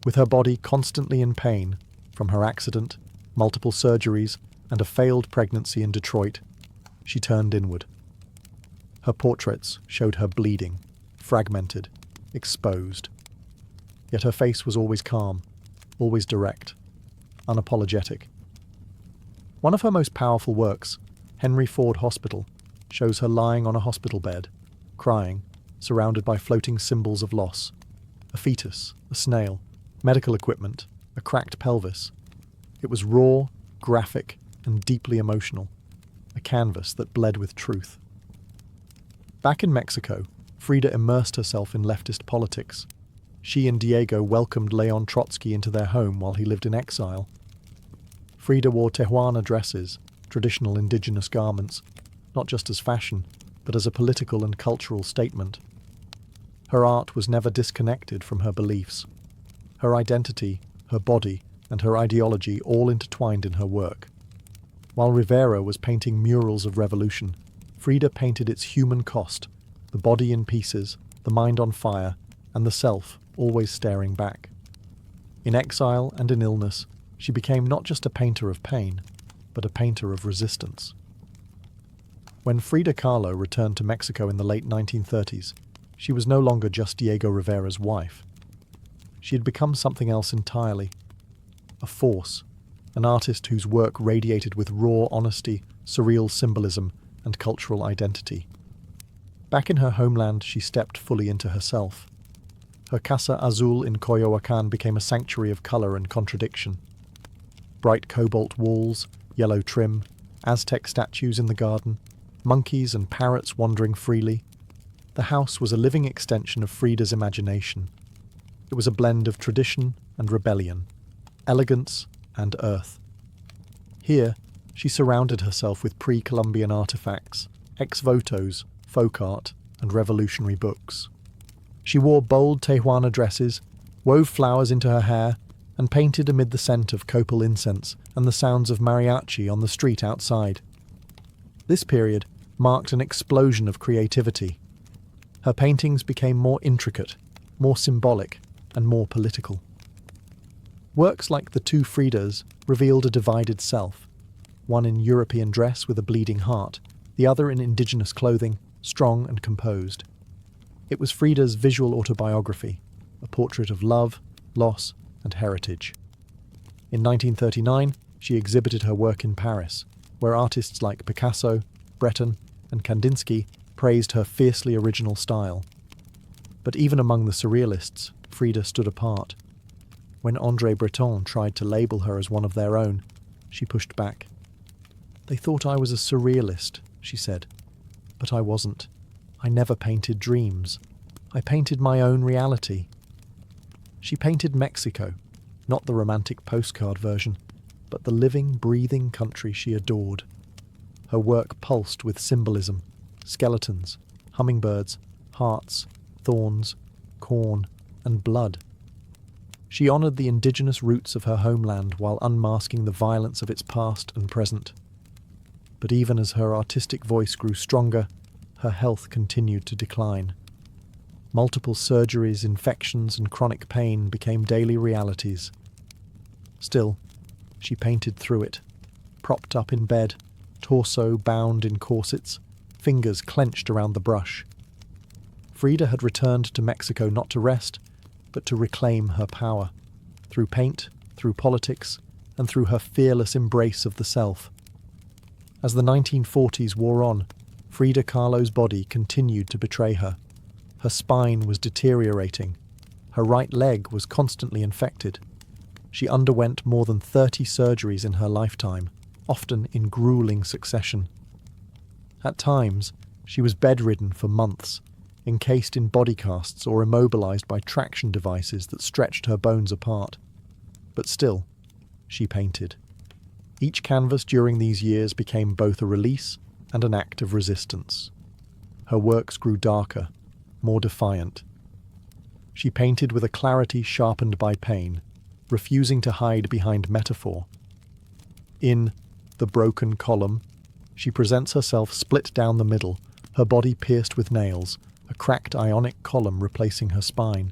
With her body constantly in pain, from her accident, multiple surgeries, and a failed pregnancy in Detroit, she turned inward. Her portraits showed her bleeding, fragmented, exposed. Yet her face was always calm, always direct, unapologetic. One of her most powerful works, Henry Ford Hospital, shows her lying on a hospital bed, crying, surrounded by floating symbols of loss. A fetus, a snail, medical equipment, a cracked pelvis. It was raw, graphic, and deeply emotional, a canvas that bled with truth. Back in Mexico, Frida immersed herself in leftist politics. She and Diego welcomed Leon Trotsky into their home while he lived in exile. Frida wore Tehuana dresses, traditional indigenous garments, not just as fashion, but as a political and cultural statement. Her art was never disconnected from her beliefs. Her identity, her body, and her ideology all intertwined in her work. While Rivera was painting murals of revolution, Frida painted its human cost, the body in pieces, the mind on fire, and the self always staring back. In exile and in illness, she became not just a painter of pain, but a painter of resistance. When Frida Kahlo returned to Mexico in the late 1930s, she was no longer just Diego Rivera's wife. She had become something else entirely. A force, an artist whose work radiated with raw honesty, surreal symbolism, and cultural identity. Back in her homeland, she stepped fully into herself. Her Casa Azul in Coyoacán became a sanctuary of color and contradiction. Bright cobalt walls, yellow trim, Aztec statues in the garden, monkeys and parrots wandering freely. The house was a living extension of Frida's imagination. It was a blend of tradition and rebellion, elegance and earth. Here, she surrounded herself with pre-Columbian artifacts, ex-votos, folk art, and revolutionary books. She wore bold Tehuana dresses, wove flowers into her hair, and painted amid the scent of copal incense and the sounds of mariachi on the street outside. This period marked an explosion of creativity. Her paintings became more intricate, more symbolic, and more political. Works like the two Fridas revealed a divided self, one in European dress with a bleeding heart, the other in indigenous clothing, strong and composed. It was Frida's visual autobiography, a portrait of love, loss, and heritage. In 1939, she exhibited her work in Paris, where artists like Picasso, Breton, and Kandinsky praised her fiercely original style. But even among the surrealists, Frida stood apart. When André Breton tried to label her as one of their own, she pushed back. "They thought I was a surrealist," she said. "But I wasn't. I never painted dreams. I painted my own reality." She painted Mexico, not the romantic postcard version, but the living, breathing country she adored. Her work pulsed with symbolism, skeletons, hummingbirds, hearts, thorns, corn, and blood. She honored the indigenous roots of her homeland while unmasking the violence of its past and present. But even as her artistic voice grew stronger, her health continued to decline. Multiple surgeries, infections, and chronic pain became daily realities. Still, she painted through it, propped up in bed, torso bound in corsets, fingers clenched around the brush. Frida had returned to Mexico not to rest, but to reclaim her power, through paint, through politics, and through her fearless embrace of the self. As the 1940s wore on, Frida Kahlo's body continued to betray her. Her spine was deteriorating. Her right leg was constantly infected. She underwent more than 30 surgeries in her lifetime, often in grueling succession. At times, she was bedridden for months, encased in body casts or immobilized by traction devices that stretched her bones apart. But still, she painted. Each canvas during these years became both a release and an act of resistance. Her works grew darker, more defiant. She painted with a clarity sharpened by pain, refusing to hide behind metaphor. In The Broken Column, she presents herself split down the middle, her body pierced with nails, a cracked ionic column replacing her spine.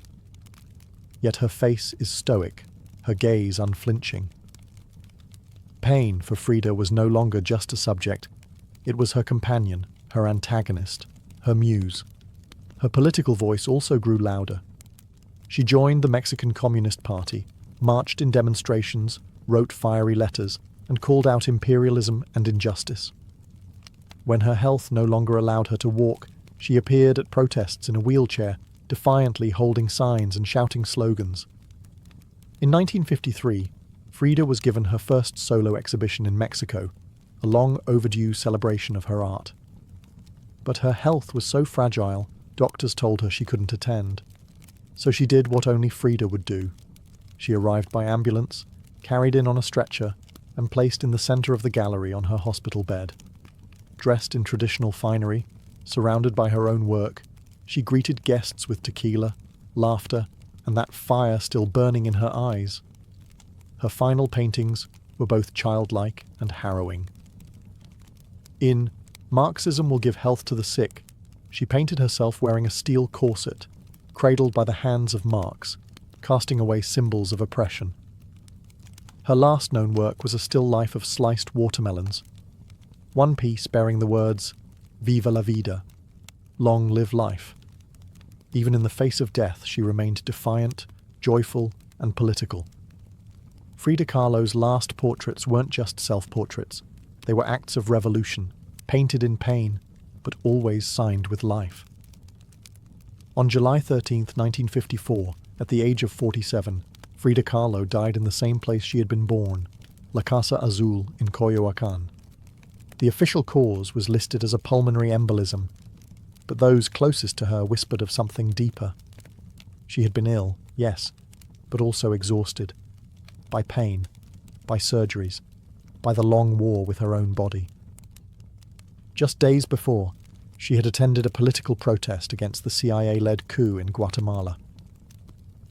Yet her face is stoic, her gaze unflinching. Pain for Frida was no longer just a subject. It was her companion, her antagonist, her muse. Her political voice also grew louder. She joined the Mexican Communist Party, marched in demonstrations, wrote fiery letters, and called out imperialism and injustice. When her health no longer allowed her to walk, she appeared at protests in a wheelchair, defiantly holding signs and shouting slogans. In 1953, Frida was given her first solo exhibition in Mexico, a long overdue celebration of her art. But her health was so fragile, doctors told her she couldn't attend. So she did what only Frida would do. She arrived by ambulance, carried in on a stretcher, and placed in the center of the gallery on her hospital bed. Dressed in traditional finery, surrounded by her own work, she greeted guests with tequila, laughter, and that fire still burning in her eyes. Her final paintings were both childlike and harrowing. In Marxism Will Give Health to the Sick, she painted herself wearing a steel corset, cradled by the hands of Marx, casting away symbols of oppression. Her last known work was a still life of sliced watermelons, one piece bearing the words, "Viva la vida," long live life. Even in the face of death, she remained defiant, joyful, and political. Frida Kahlo's last portraits weren't just self-portraits. They were acts of revolution, painted in pain, but always signed with life. On July 13, 1954, at the age of 47, Frida Kahlo died in the same place she had been born, La Casa Azul in Coyoacán. The official cause was listed as a pulmonary embolism, but those closest to her whispered of something deeper. She had been ill, yes, but also exhausted. By pain, by surgeries, by the long war with her own body. Just days before, she had attended a political protest against the CIA-led coup in Guatemala.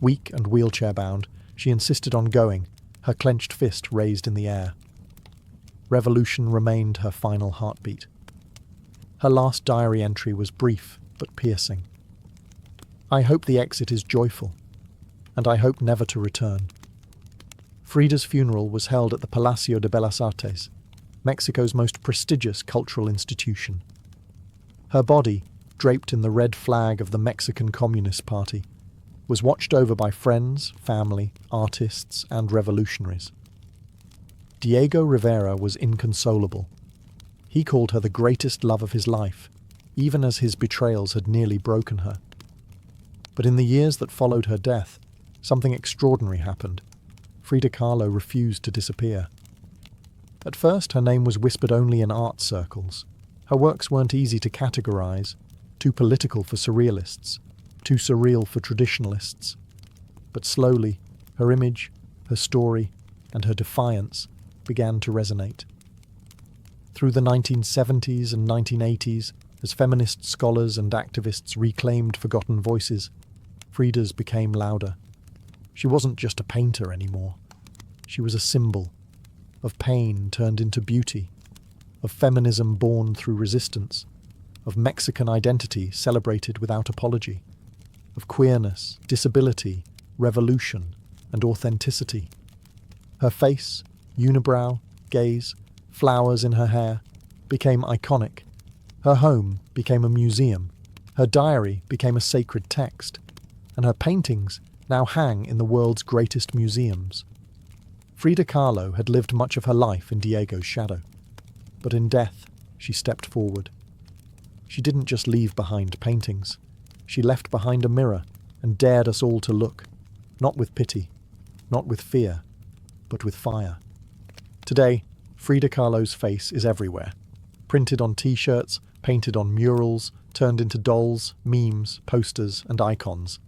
Weak and wheelchair-bound, she insisted on going, her clenched fist raised in the air. Revolution remained her final heartbeat. Her last diary entry was brief but piercing. "I hope the exit is joyful, and I hope never to return." Frida's funeral was held at the Palacio de Bellas Artes, Mexico's most prestigious cultural institution. Her body, draped in the red flag of the Mexican Communist Party, was watched over by friends, family, artists, and revolutionaries. Diego Rivera was inconsolable. He called her the greatest love of his life, even as his betrayals had nearly broken her. But in the years that followed her death, something extraordinary happened. Frida Kahlo refused to disappear. At first, her name was whispered only in art circles. Her works weren't easy to categorize, too political for surrealists, too surreal for traditionalists. But slowly, her image, her story, and her defiance began to resonate. Through the 1970s and 1980s, as feminist scholars and activists reclaimed forgotten voices, Frida's became louder. She wasn't just a painter anymore. She was a symbol of pain turned into beauty, of feminism born through resistance, of Mexican identity celebrated without apology, of queerness, disability, revolution, and authenticity. Her face, unibrow, gaze, flowers in her hair, became iconic. Her home became a museum. Her diary became a sacred text. And her paintings now hang in the world's greatest museums. Frida Kahlo had lived much of her life in Diego's shadow. But in death, she stepped forward. She didn't just leave behind paintings. She left behind a mirror and dared us all to look, not with pity, not with fear, but with fire. Today, Frida Kahlo's face is everywhere. Printed on t-shirts, painted on murals, turned into dolls, memes, posters, and icons.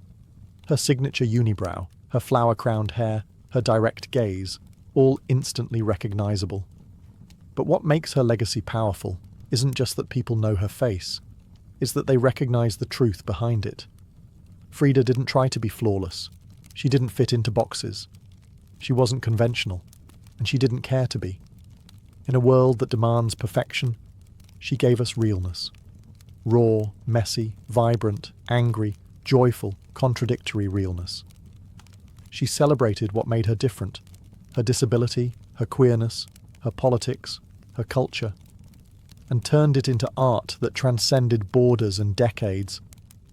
Her signature unibrow, her flower-crowned hair, her direct gaze, all instantly recognizable. But what makes her legacy powerful isn't just that people know her face, it's that they recognize the truth behind it. Frida didn't try to be flawless. She didn't fit into boxes. She wasn't conventional, and she didn't care to be. In a world that demands perfection, she gave us realness. Raw, messy, vibrant, angry, joyful, contradictory realness. She celebrated what made her different: her disability, her queerness, her politics, her culture, and turned it into art that transcended borders and decades.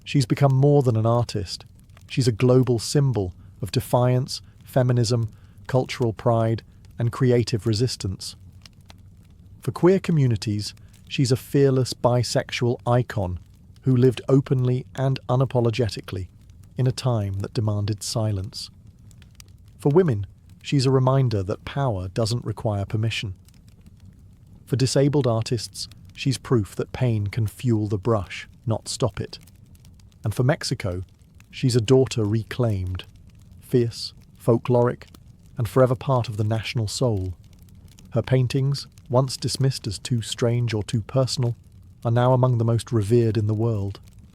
She's become more than an artist. She's a global symbol of defiance, feminism, cultural pride, and creative resistance. For queer communities, she's a fearless bisexual icon who lived openly and unapologetically in a time that demanded silence. For women, she's a reminder that power doesn't require permission. For disabled artists, she's proof that pain can fuel the brush, not stop it. And for Mexico, she's a daughter reclaimed, fierce, folkloric, and forever part of the national soul. Her paintings, once dismissed as too strange or too personal, are now among the most revered in the world.